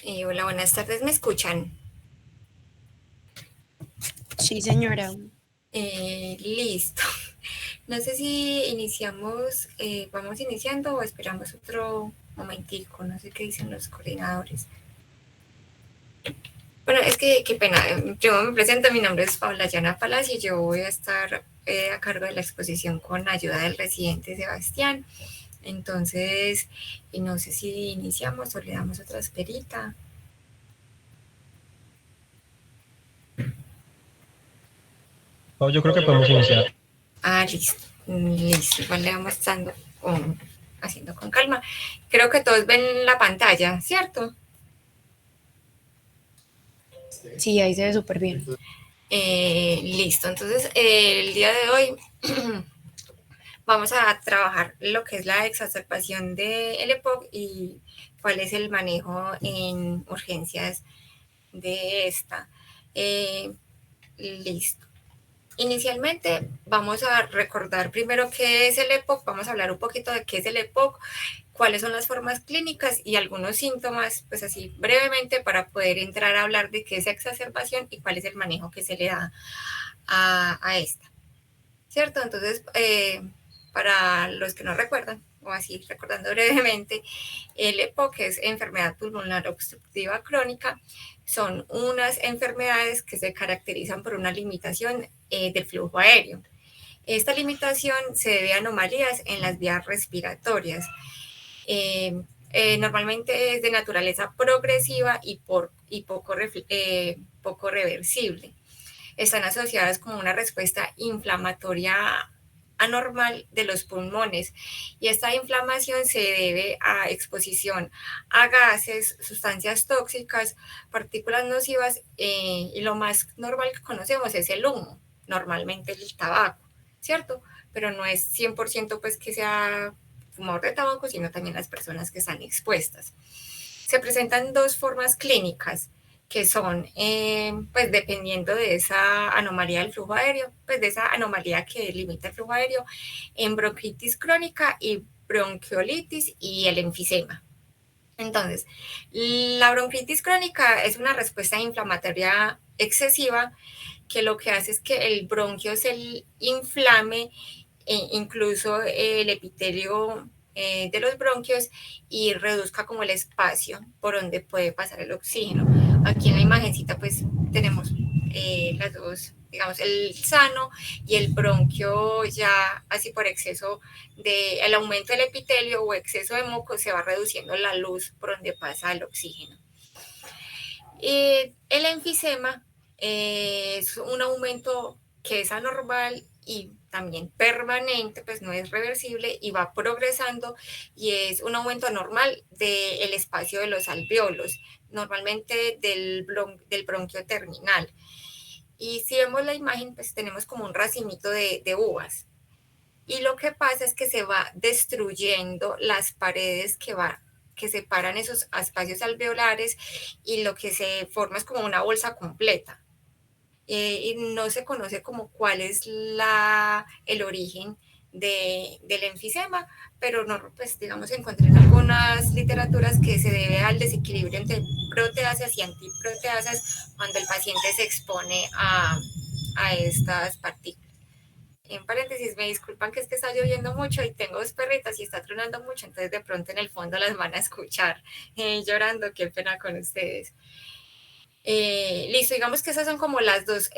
Hola, buenas tardes, ¿me escuchan? Sí, señora. Listo. No sé si iniciamos, vamos iniciando o esperamos otro momentico, no sé qué dicen los coordinadores. Bueno, es que qué pena, yo me presento, mi nombre es Paula Llana Palacio y yo voy a estar a cargo de la exposición con ayuda del residente Sebastián. Entonces, no sé si iniciamos o le damos otra esperita. No, yo creo que podemos iniciar. Listo, listo, igual le vamos dando haciendo con calma. Creo que todos ven la pantalla, ¿cierto? Sí, ahí se ve súper bien. Listo, entonces el día de hoy vamos a trabajar lo que es la exacerbación del EPOC y cuál es el manejo en urgencias de esta. Listo. Inicialmente vamos a recordar primero qué es el EPOC, vamos a hablar un poquito de qué es el EPOC, cuáles son las formas clínicas y algunos síntomas, pues así brevemente para poder entrar a hablar de qué es exacerbación y cuál es el manejo que se le da a esta, ¿cierto? Entonces, para los que no recuerdan, o así recordando brevemente, el EPOC es enfermedad pulmonar obstructiva crónica, son unas enfermedades que se caracterizan por una limitación del flujo aéreo. Esta limitación se debe a anomalías en las vías respiratorias. Normalmente es de naturaleza progresiva y poco reversible. Están asociadas con una respuesta inflamatoria anormal de los pulmones y esta inflamación se debe a exposición a gases, sustancias tóxicas, partículas nocivas y lo más normal que conocemos es el humo, normalmente el tabaco, ¿cierto? Pero no es 100% pues que sea fumador de tabaco, sino también las personas que están expuestas. Se presentan dos formas clínicas que son, pues dependiendo de esa anomalía del flujo aéreo, pues de esa anomalía que limita el flujo aéreo, en bronquitis crónica y bronquiolitis y el enfisema. Entonces, la bronquitis crónica es una respuesta inflamatoria excesiva que lo que hace es que el bronquio se inflame, incluso el epitelio de los bronquios y reduzca como el espacio por donde puede pasar el oxígeno. Aquí en la imagencita pues tenemos las dos, digamos, el sano y el bronquio ya así por exceso de el aumento del epitelio o exceso de moco se va reduciendo la luz por donde pasa el oxígeno. El enfisema es un aumento que es anormal y también permanente, pues no es reversible y va progresando y es un aumento anormal del espacio de los alveolos, normalmente del bronquio terminal. Y si vemos la imagen, pues tenemos como un racimito de uvas. Y lo que pasa es que se va destruyendo las paredes que separan esos espacios alveolares y lo que se forma es como una bolsa completa. Y no se conoce como cuál es el origen del enfisema, pero no, pues digamos, encontré en algunas literaturas que se debe al desequilibrio entre proteasas y antiproteasas cuando el paciente se expone a estas partículas. En paréntesis, me disculpan que es que está lloviendo mucho y tengo dos perritas y está tronando mucho, entonces de pronto en el fondo las van a escuchar llorando, qué pena con ustedes. Listo, digamos que esas son como las dos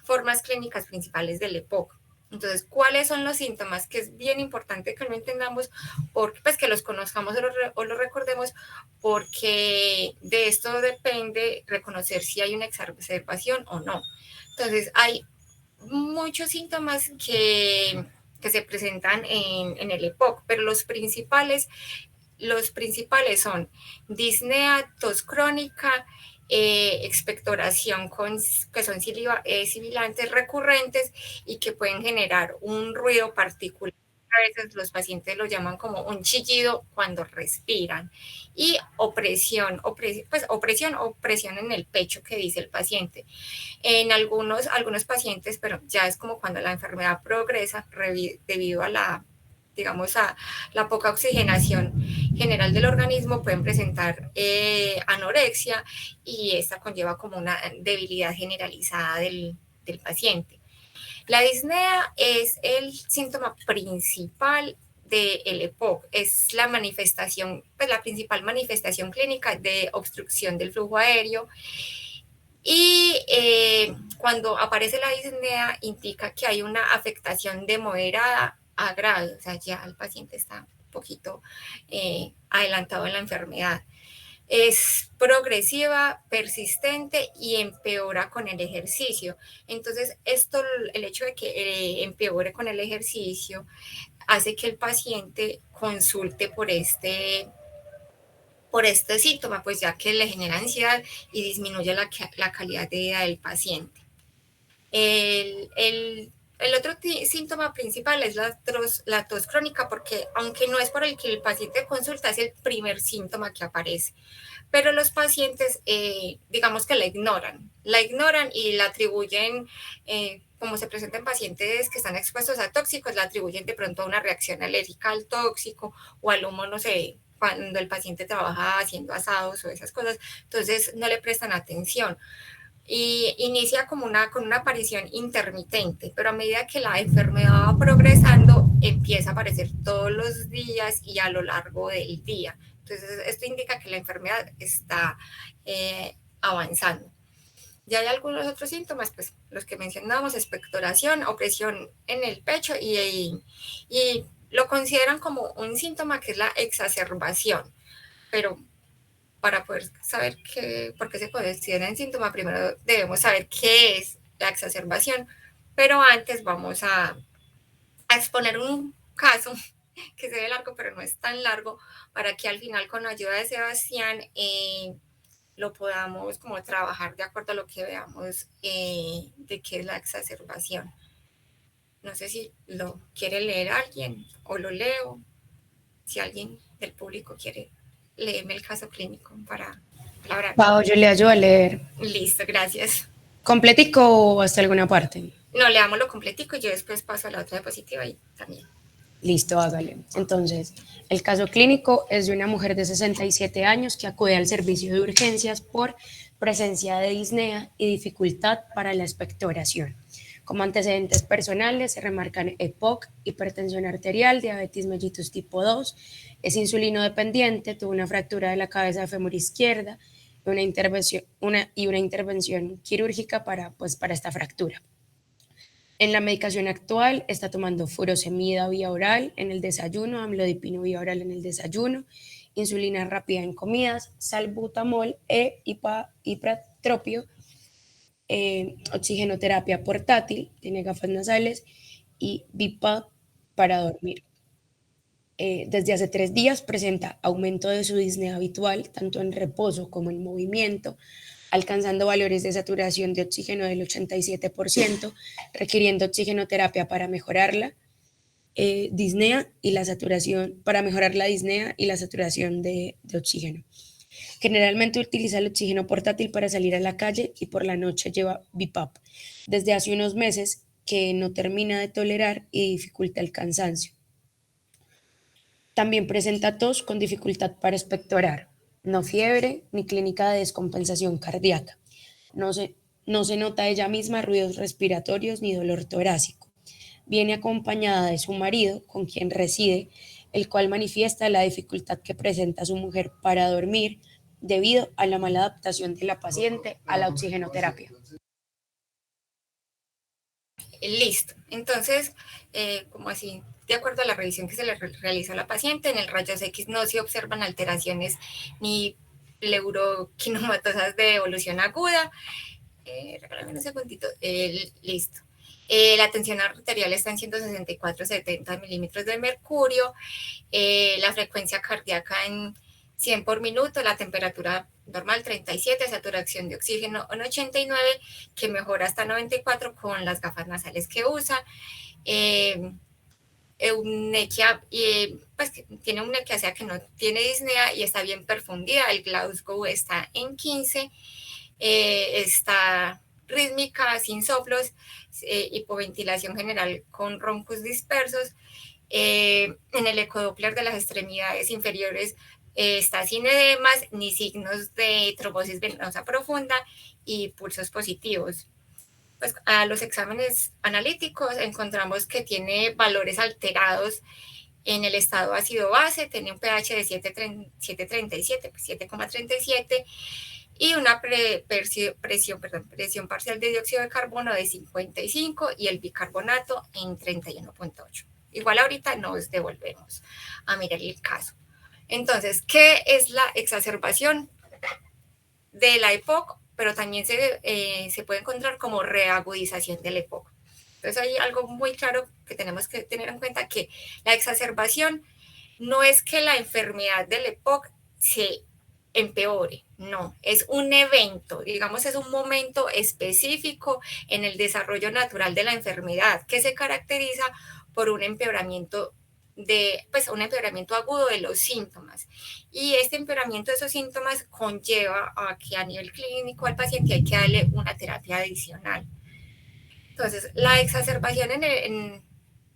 formas clínicas principales del EPOC. Entonces, ¿cuáles son los síntomas? Que es bien importante que lo entendamos, porque, pues que los conozcamos o lo recordemos, porque de esto depende reconocer si hay una exacerbación o no. Entonces, hay muchos síntomas que se presentan en el EPOC, pero los principales son disnea, tos crónica, expectoración que son sibilantes recurrentes y que pueden generar un ruido particular. A veces los pacientes lo llaman como un chillido cuando respiran. Y opresión o presión en el pecho que dice el paciente. En algunos pacientes, pero ya es como cuando la enfermedad progresa debido a la digamos, a la poca oxigenación general del organismo, pueden presentar anorexia, y esta conlleva como una debilidad generalizada del paciente. La disnea es el síntoma principal del EPOC, es la manifestación, pues la principal manifestación clínica de obstrucción del flujo aéreo. Y cuando aparece la disnea indica que hay una afectación de moderada a grave, o sea, ya el paciente está un poquito adelantado en la enfermedad. Es progresiva, persistente y empeora con el ejercicio. Entonces, el hecho de que empeore con el ejercicio hace que el paciente consulte por este síntoma, pues ya que le genera ansiedad y disminuye la calidad de vida del paciente. El otro síntoma principal es la tos crónica, porque aunque no es por el que el paciente consulta, es el primer síntoma que aparece. Pero los pacientes, digamos que la ignoran y la atribuyen, como se presenta en pacientes que están expuestos a tóxicos, la atribuyen de pronto a una reacción alérgica al tóxico o al humo, no sé, cuando el paciente trabaja haciendo asados o esas cosas, entonces no le prestan atención. Y inicia con una aparición intermitente, pero a medida que la enfermedad va progresando, empieza a aparecer todos los días y a lo largo del día. Entonces, esto indica que la enfermedad está avanzando. Ya hay algunos otros síntomas, pues los que mencionamos: expectoración, opresión en el pecho, y lo consideran como un síntoma que es la exacerbación, pero para poder saber por qué se considera en síntoma, primero debemos saber qué es la exacerbación. Pero antes vamos a exponer un caso que se ve largo, pero no es tan largo, para que al final, con la ayuda de Sebastián, lo podamos como trabajar de acuerdo a lo que veamos de qué es la exacerbación. No sé si lo quiere leer alguien o lo leo. Si alguien del público quiere leerme el caso clínico para hablar. Pau, yo le ayudo a leer. Listo, gracias. ¿Completico o hasta alguna parte? No, leámoslo completico y yo después paso a la otra diapositiva y también. Listo, hágale. Entonces, el caso clínico es de una mujer de 67 años que acude al servicio de urgencias por presencia de disnea y dificultad para la expectoración. Como antecedentes personales se remarcan EPOC, hipertensión arterial, diabetes mellitus tipo 2, es insulino dependiente, tuvo una fractura de la cabeza fémur izquierda y una intervención quirúrgica para esta fractura. En la medicación actual está tomando furosemida vía oral en el desayuno, amlodipino vía oral en el desayuno, insulina rápida en comidas, salbutamol e ipratropio, oxigenoterapia portátil, tiene gafas nasales y BiPAP para dormir. Desde hace 3 días presenta aumento de su disnea habitual, tanto en reposo como en movimiento, alcanzando valores de saturación de oxígeno del 87%, requiriendo oxigenoterapia para mejorar la disnea y la saturación, de oxígeno. Generalmente utiliza el oxígeno portátil para salir a la calle y por la noche lleva BiPAP. Desde hace unos meses que no termina de tolerar y dificulta el cansancio. También presenta tos con dificultad para expectorar, no fiebre ni clínica de descompensación cardíaca. No se nota ella misma ruidos respiratorios ni dolor torácico. Viene acompañada de su marido, con quien reside, el cual manifiesta la dificultad que presenta su mujer para dormir debido a la mala adaptación de la paciente a la oxigenoterapia. Listo. Entonces, como así, de acuerdo a la revisión que se le realizó a la paciente, en el rayos X no se observan alteraciones ni pleuroquinomatosas de evolución aguda. Regálame un segundito. Listo. La tensión arterial está en 164/70 milímetros de mercurio. La frecuencia cardíaca en 100 por minuto, la temperatura normal 37, saturación de oxígeno en 89, que mejora hasta 94 con las gafas nasales que usa. Eunechia, pues tiene una que sea que no tiene disnea y está bien perfundida. El Glasgow está en 15, está rítmica, sin soplos, hipoventilación general con roncos dispersos, En el ecodoppler de las extremidades inferiores está sin edemas ni signos de trombosis venosa profunda y pulsos positivos. Pues a los exámenes analíticos encontramos que tiene valores alterados en el estado ácido base, tiene un pH de 7,37, 7,37 y una presión parcial de dióxido de carbono de 55 y el bicarbonato en 31,8. Igual ahorita nos devolvemos a mirar el caso. Entonces, ¿qué es la exacerbación de la EPOC? Pero también se puede encontrar como reagudización del EPOC. Entonces hay algo muy claro que tenemos que tener en cuenta, que la exacerbación no es que la enfermedad del EPOC se empeore, no, es un evento, digamos, es un momento específico en el desarrollo natural de la enfermedad que se caracteriza por un empeoramiento un empeoramiento agudo de los síntomas. Y este empeoramiento de esos síntomas conlleva a que a nivel clínico al paciente hay que darle una terapia adicional. Entonces, la exacerbación en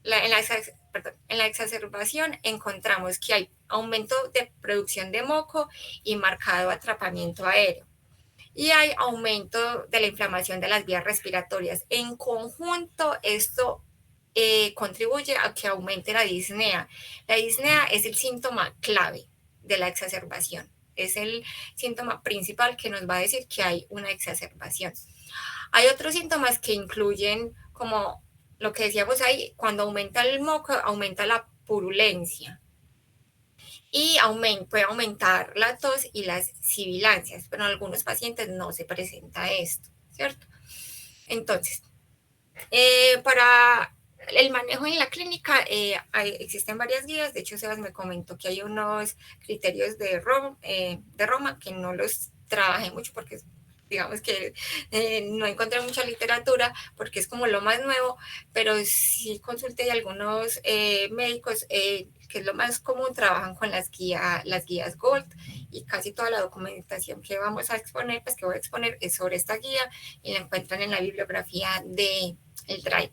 la exacerbación encontramos que hay aumento de producción de moco y marcado atrapamiento aéreo. Y hay aumento de la inflamación de las vías respiratorias. En conjunto, esto contribuye a que aumente la disnea. La disnea es el síntoma clave de la exacerbación. Es el síntoma principal que nos va a decir que hay una exacerbación. Hay otros síntomas que incluyen, como lo que decíamos ahí, cuando aumenta el moco, aumenta la purulencia y puede aumentar la tos y las sibilancias, pero en algunos pacientes no se presenta esto, ¿cierto? Entonces, para el manejo en la clínica existen varias guías. De hecho, Sebas me comentó que hay unos criterios de Roma que no los trabajé mucho porque digamos que no encontré mucha literatura porque es como lo más nuevo, pero sí consulté a algunos médicos que es lo más común, trabajan con las guías Gold, y casi toda la documentación que vamos a exponer, pues que voy a exponer, es sobre esta guía y la encuentran en la bibliografía de el Drive.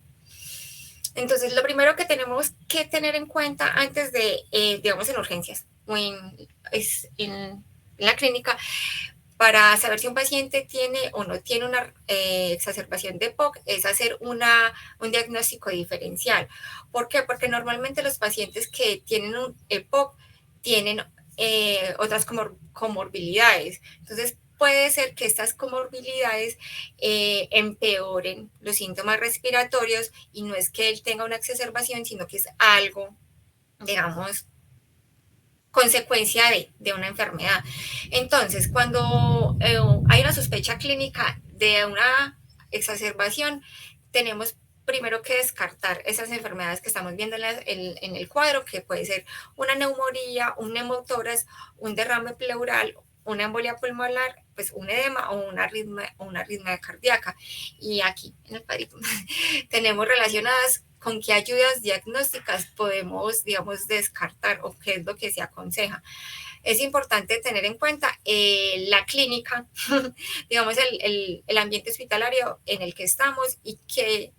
Entonces, lo primero que tenemos que tener en cuenta antes de, digamos, en urgencias o en la clínica, para saber si un paciente tiene o no tiene una exacerbación de EPOC, es hacer un diagnóstico diferencial. ¿Por qué? Porque normalmente los pacientes que tienen un EPOC tienen otras comorbilidades. Entonces, puede ser que estas comorbilidades empeoren los síntomas respiratorios, y no es que él tenga una exacerbación, sino que es algo, digamos, consecuencia de una enfermedad. Entonces, cuando hay una sospecha clínica de una exacerbación, tenemos primero que descartar esas enfermedades que estamos viendo en el cuadro, que puede ser una neumonía, un neumotórax, un derrame pleural, una embolia pulmonar, pues un edema o una arritmia cardíaca. Y aquí en el cuadrito tenemos relacionadas con qué ayudas diagnósticas podemos, digamos, descartar o qué es lo que se aconseja. Es importante tener en cuenta la clínica, digamos, el ambiente hospitalario en el que estamos y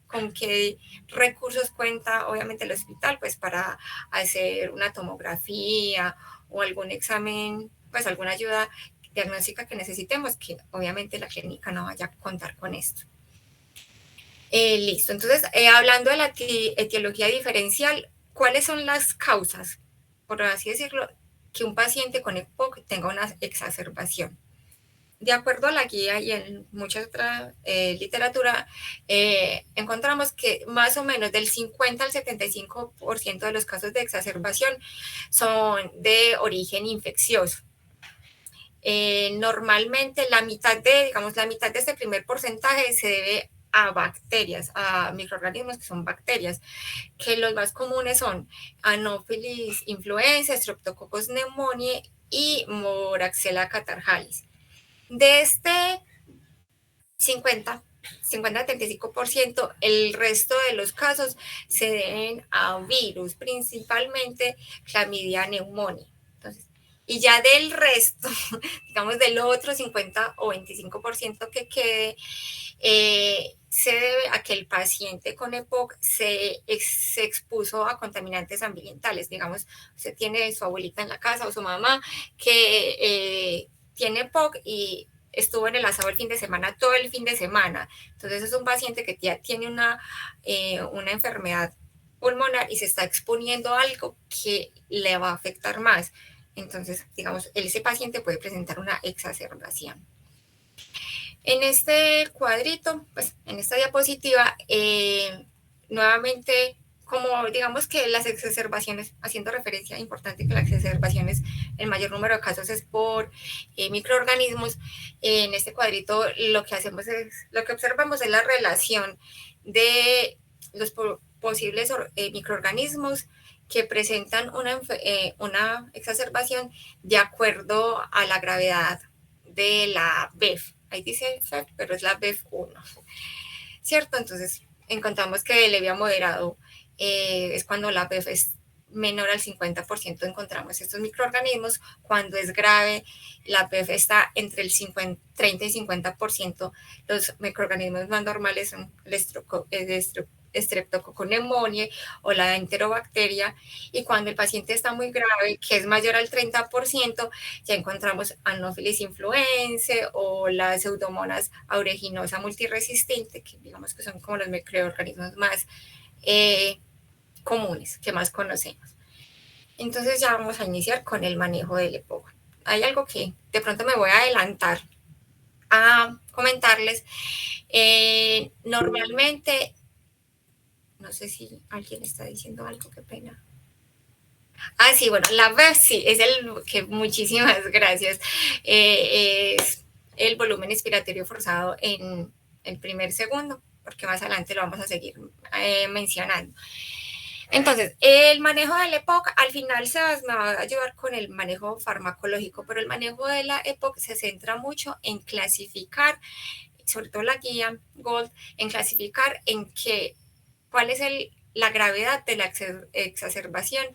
con qué recursos cuenta, obviamente, el hospital, pues para hacer una tomografía o algún examen, pues alguna ayuda diagnóstica que necesitemos, que obviamente la clínica no vaya a contar con esto. Listo, entonces, hablando de la etiología diferencial, ¿cuáles son las causas, por así decirlo, que un paciente con EPOC tenga una exacerbación? De acuerdo a la guía y en mucha otra literatura, encontramos que más o menos del 50 al 75% de los casos de exacerbación son de origen infeccioso. Normalmente la mitad de este primer porcentaje se debe a bacterias, a microorganismos que son bacterias, que los más comunes son Anopheles influenzae, Streptococcus pneumoniae y Moraxella catarrhalis. De este 50-75%, el resto de los casos se deben a virus, principalmente Chlamydia pneumoniae. Entonces, Y ya del resto, digamos del otro 50 o 25% que quede, se debe a que el paciente con EPOC se expuso a contaminantes ambientales. Digamos, usted tiene su abuelita en la casa o su mamá que tiene EPOC y estuvo en el asado el fin de semana, todo el fin de semana. Entonces es un paciente que ya tiene una enfermedad pulmonar y se está exponiendo a algo que le va a afectar más. Entonces, digamos, ese paciente puede presentar una exacerbación. En este cuadrito, pues en esta diapositiva, nuevamente, como digamos que las exacerbaciones, haciendo referencia importante que las exacerbaciones, el mayor número de casos es por microorganismos, en este cuadrito lo que hacemos es, lo que observamos es la relación de los posibles microorganismos que presentan una exacerbación de acuerdo a la gravedad de la BEF. Ahí dice FEF, pero es la BEF1, ¿cierto? Entonces, encontramos que leve a moderado es cuando la BEF es menor al 50%, encontramos estos microorganismos. Cuando es grave, la BEF está entre el 30 y 50%. Los microorganismos más normales son el Streptococcus pneumoniae o la enterobacteria, y cuando el paciente está muy grave, que es mayor al 30%, ya encontramos Anopheles influenzae o la Pseudomonas aeruginosa multiresistente, que digamos que son como los microorganismos más comunes, que más conocemos. Entonces ya vamos a iniciar con el manejo del EPOC. Hay algo que de pronto me voy a adelantar a comentarles. Normalmente, no sé si alguien está diciendo algo, qué pena. Ah, sí, bueno, la BEF sí, es el que, muchísimas gracias, es el volumen expiratorio forzado en el primer segundo, porque más adelante lo vamos a seguir mencionando. Entonces, el manejo del EPOC, al final Sebas me va a ayudar con el manejo farmacológico, pero el manejo de la EPOC se centra mucho en clasificar, sobre todo la guía GOLD, en clasificar en cuál es la gravedad de la exacerbación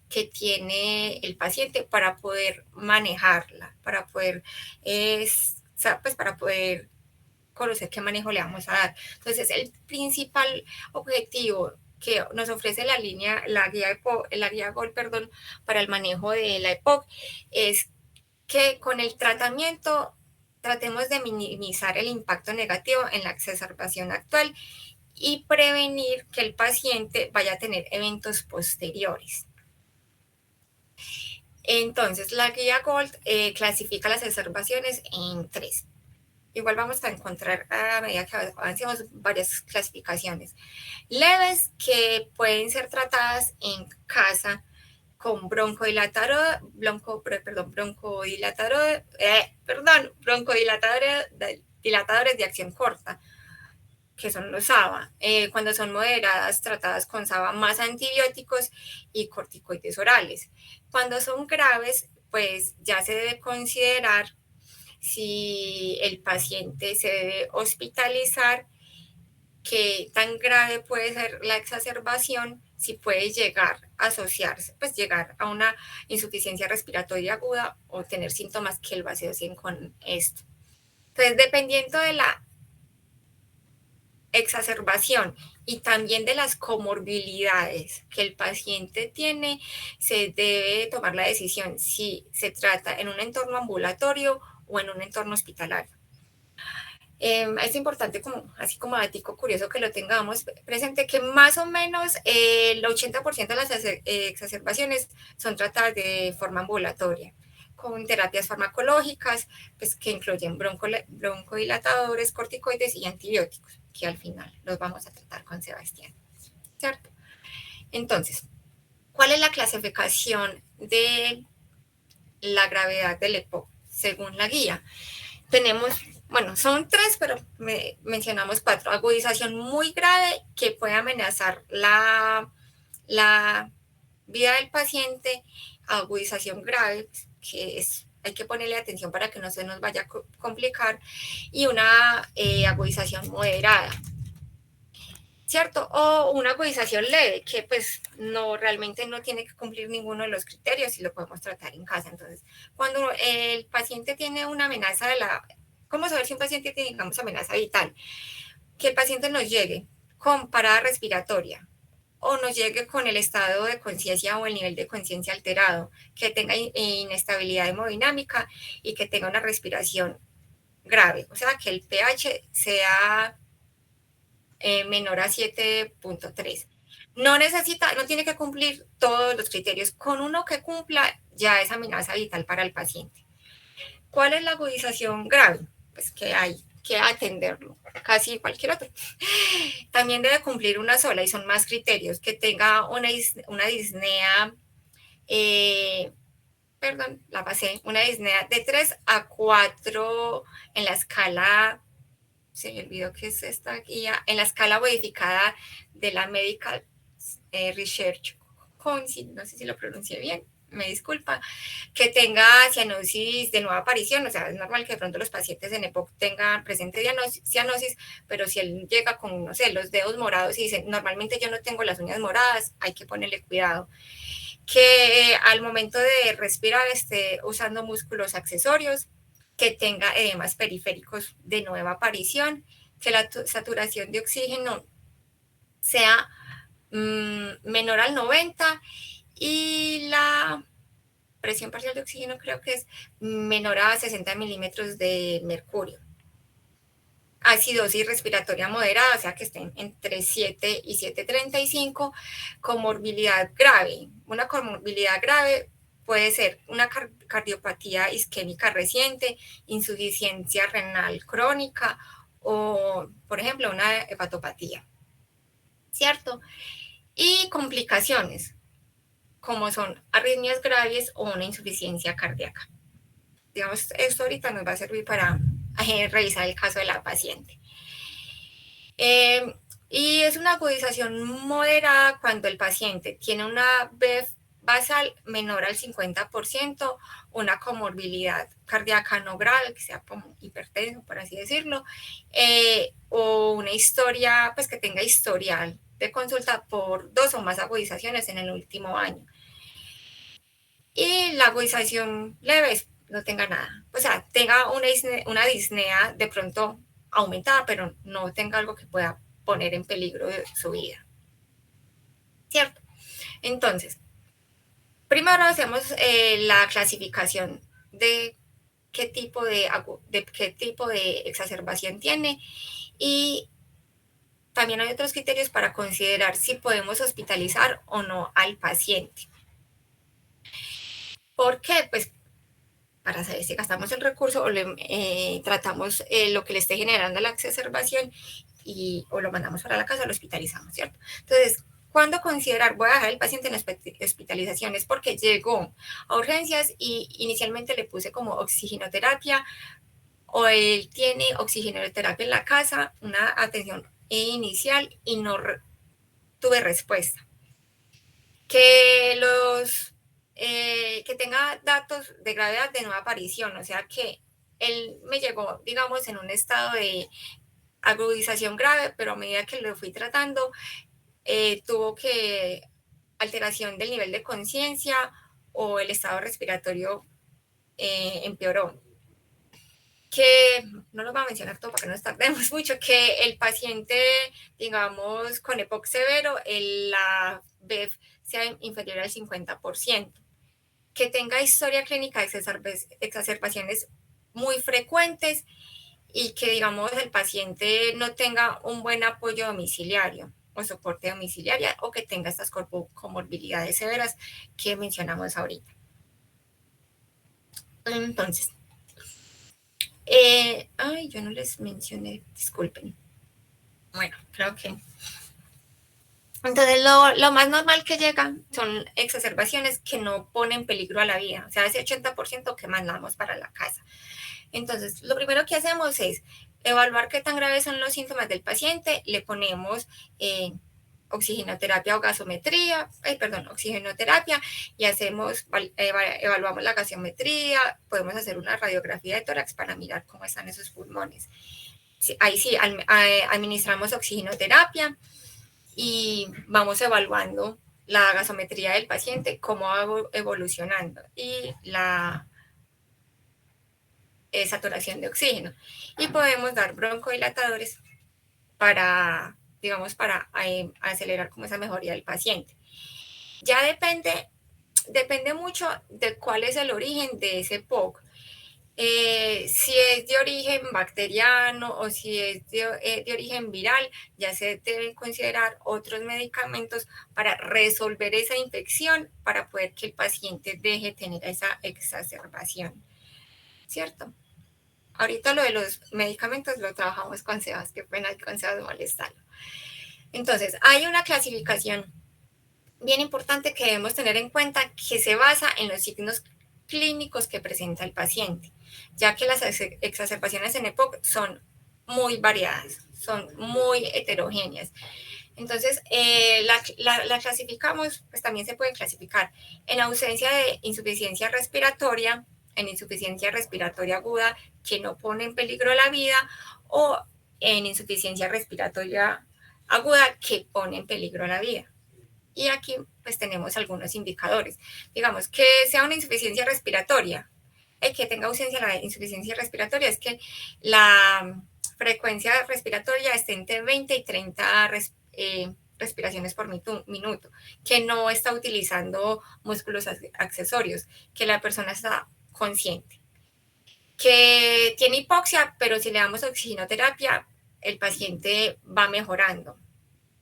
que tiene el paciente para poder manejarla, para poder, pues para poder conocer qué manejo le vamos a dar. Entonces, el principal objetivo que nos ofrece la guía GOL, perdón, para el manejo de la EPOC es que con el tratamiento tratemos de minimizar el impacto negativo en la exacerbación actual y prevenir que el paciente vaya a tener eventos posteriores. Entonces, la guía GOLD clasifica las exacerbaciones en 3. Igual vamos a encontrar a medida que avancemos varias clasificaciones. Leves, que pueden ser tratadas en casa con broncodilatadores de acción corta, que son los SABA. Cuando son moderadas, tratadas con SABA más antibióticos y corticoides orales. Cuando son graves, pues ya se debe considerar si el paciente se debe hospitalizar, qué tan grave puede ser la exacerbación, si puede llegar a asociarse, pues llegar a una insuficiencia respiratoria aguda o tener síntomas que lo asocien con esto. Entonces, dependiendo de la exacerbación y también de las comorbilidades que el paciente tiene, se debe tomar la decisión si se trata en un entorno ambulatorio o en un entorno hospitalario. Es importante, así como dato curioso, que lo tengamos presente, que más o menos el 80% de las exacerbaciones son tratadas de forma ambulatoria, con terapias farmacológicas, pues, que incluyen broncodilatadores, corticoides y antibióticos, que al final los vamos a tratar con Sebastián, ¿cierto? Entonces, ¿cuál es la clasificación de la gravedad del EPOC según la guía? Tenemos, bueno, son 3, pero mencionamos 4. Agudización muy grave, que puede amenazar la vida del paciente. Agudización grave, que hay que ponerle atención para que no se nos vaya a complicar. Y una agudización moderada. ¿cierto? O una agudización leve, que pues no, realmente no tiene que cumplir ninguno de los criterios y lo podemos tratar en casa. Entonces, cuando el paciente tiene una amenaza ¿cómo saber si un paciente tiene, digamos, amenaza vital? Que el paciente nos llegue con parada respiratoria o nos llegue con el estado de conciencia o el nivel de conciencia alterado, que tenga inestabilidad hemodinámica y que tenga una respiración grave, o sea, que el pH sea menor a 7.3. No tiene que cumplir todos los criterios. Con uno que cumpla ya es amenaza vital para el paciente. ¿Cuál es la agudización grave? Pues que hay que atenderlo, casi cualquier otro. También debe cumplir una sola y son más criterios, que tenga una disnea, una disnea de 3 a 4 en la escala, se me olvidó que es esta guía, en la escala modificada de la Medical Research Council, no sé si lo pronuncié bien, me disculpa, que tenga cianosis de nueva aparición, o sea, es normal que de pronto los pacientes en EPOC tengan presente cianosis, pero si él llega con, no sé, los dedos morados y dice, normalmente yo no tengo las uñas moradas, hay que ponerle cuidado. Que al momento de respirar esté usando músculos accesorios, que tenga edemas periféricos de nueva aparición, que la saturación de oxígeno sea menor al 90 y la presión parcial de oxígeno creo que es menor a 60 milímetros de mercurio. Acidosis respiratoria moderada, o sea que estén entre 7 y 7.35, comorbilidad grave. Una comorbilidad grave puede ser una cardiopatía isquémica reciente, insuficiencia renal crónica o, por ejemplo, una hepatopatía, ¿cierto? Y complicaciones, como son arritmias graves o una insuficiencia cardíaca. Digamos, esto ahorita nos va a servir para revisar el caso de la paciente. Y es una agudización moderada cuando el paciente tiene una BEF basal menor al 50%, una comorbilidad cardíaca no grave, que sea como hipertenso, por así decirlo, o una historia, pues que tenga historial de consulta por 2 o más agudizaciones en el último año. Y la agudización leve no tenga nada, o sea, tenga una disnea de pronto aumentada, pero no tenga algo que pueda poner en peligro su vida, ¿cierto? Entonces, primero hacemos la clasificación de qué tipo de exacerbación tiene y también hay otros criterios para considerar si podemos hospitalizar o no al paciente. ¿Por qué? Pues para saber si gastamos el recurso o tratamos lo que le esté generando la exacerbación o lo mandamos para la casa o lo hospitalizamos, ¿cierto? Entonces, ¿cuándo considerar voy a dejar al paciente en hospitalización? Es porque llegó a urgencias y inicialmente le puse como oxigenoterapia o él tiene oxigenoterapia en la casa, una atención inicial y no tuve respuesta. Que tenga datos de gravedad de nueva aparición, o sea que él me llegó, digamos, en un estado de agudización grave, pero a medida que lo fui tratando, tuvo que alteración del nivel de conciencia o el estado respiratorio empeoró. Que no lo voy a mencionar todo para que no nos tardemos mucho, que el paciente, digamos, con EPOC severo, la BEF sea inferior al 50%, que tenga historia clínica de exacerbaciones muy frecuentes y que, digamos, el paciente no tenga un buen apoyo domiciliario o soporte domiciliario o que tenga estas comorbilidades severas que mencionamos ahorita. Entonces, yo no les mencioné, disculpen. Bueno, creo que... Entonces, lo más normal que llegan son exacerbaciones que no ponen en peligro a la vida, o sea, ese 80% que mandamos para la casa. Entonces, lo primero que hacemos es evaluar qué tan graves son los síntomas del paciente, le ponemos oxigenoterapia o gasometría, oxigenoterapia y evaluamos la gasometría, podemos hacer una radiografía de tórax para mirar cómo están esos pulmones. Ahí sí, administramos oxigenoterapia y vamos evaluando la gasometría del paciente, cómo va evolucionando y la saturación de oxígeno. Y podemos dar broncodilatadores para, digamos, para acelerar como esa mejoría del paciente. Ya depende mucho de cuál es el origen de ese POC. Si es de origen bacteriano o si es de origen viral, ya se deben considerar otros medicamentos para resolver esa infección, para poder que el paciente deje de tener esa exacerbación, ¿cierto? Ahorita lo de los medicamentos lo trabajamos con Sebas, qué pena con Sebas molestarlo. Entonces, hay una clasificación bien importante que debemos tener en cuenta que se basa en los signos clínicos que presenta el paciente, ya que las exacerbaciones en EPOC son muy variadas, son muy heterogéneas. Entonces, la clasificamos, pues también se puede clasificar en ausencia de insuficiencia respiratoria, en insuficiencia respiratoria aguda que no pone en peligro la vida, o en insuficiencia respiratoria aguda que pone en peligro la vida. Y aquí pues tenemos algunos indicadores. Digamos que sea una insuficiencia respiratoria, el que tenga ausencia de la insuficiencia respiratoria es que la frecuencia respiratoria esté entre 20 y 30 respiraciones por minuto, que no está utilizando músculos accesorios, que la persona está consciente, que tiene hipoxia, pero si le damos oxigenoterapia, el paciente va mejorando,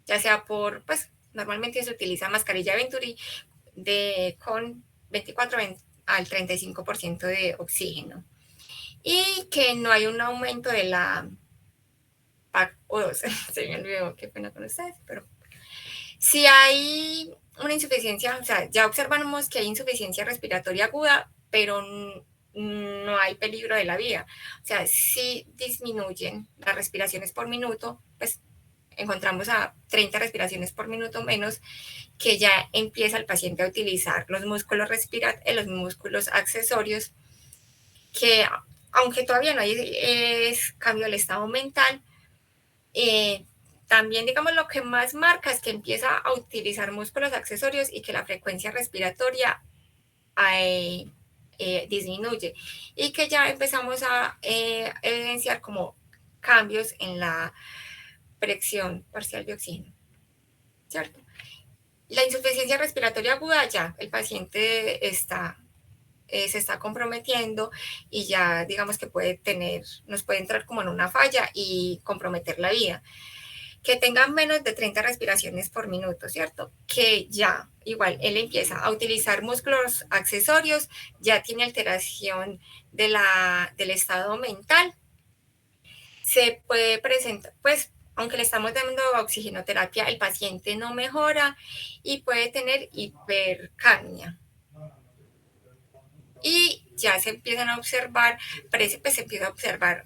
ya sea por, pues, normalmente se utiliza mascarilla Venturi con 24 al 35% de oxígeno. Y que no hay un aumento de la PAC-O2. Se me olvidó, qué pena con ustedes, pero si hay una insuficiencia, o sea, ya observamos que hay insuficiencia respiratoria aguda, pero no hay peligro de la vida. O sea, si disminuyen las respiraciones por minuto, pues encontramos a 30 respiraciones por minuto menos, que ya empieza el paciente a utilizar los músculos los músculos accesorios, que aunque todavía no hay cambio del estado mental, también, digamos, lo que más marca es que empieza a utilizar músculos accesorios y que la frecuencia respiratoria disminuye y que ya empezamos a evidenciar como cambios en la presión parcial de oxígeno, ¿cierto? La insuficiencia respiratoria aguda, ya el paciente se está comprometiendo y ya digamos que nos puede entrar como en una falla y comprometer la vida. Que tengan menos de 30 respiraciones por minuto, ¿cierto? Que ya, igual, él empieza a utilizar músculos accesorios, ya tiene alteración del estado mental, se puede presentar, pues, aunque le estamos dando oxigenoterapia, el paciente no mejora y puede tener hipercapnia. Y ya se empiezan a observar, pues se empieza a observar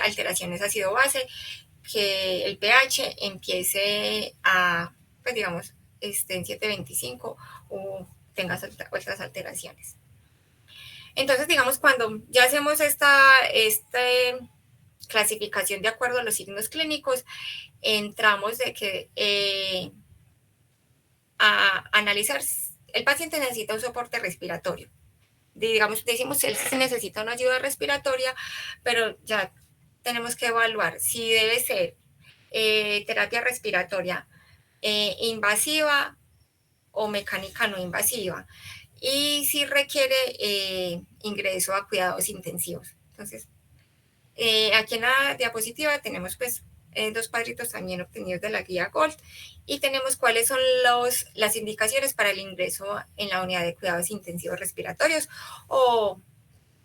alteraciones ácido-base, que el pH empiece a, pues digamos, esté en 7.25 o tenga otras alteraciones. Entonces, digamos, cuando ya hacemos esta clasificación de acuerdo a los signos clínicos, entramos de que a analizar, el paciente necesita un soporte respiratorio. Digamos, decimos, él sí necesita una ayuda respiratoria, pero ya tenemos que evaluar si debe ser terapia respiratoria invasiva o mecánica no invasiva, y si requiere ingreso a cuidados intensivos. Entonces, aquí en la diapositiva tenemos pues dos cuadritos también obtenidos de la guía Gold y tenemos cuáles son las indicaciones para el ingreso en la unidad de cuidados intensivos respiratorios o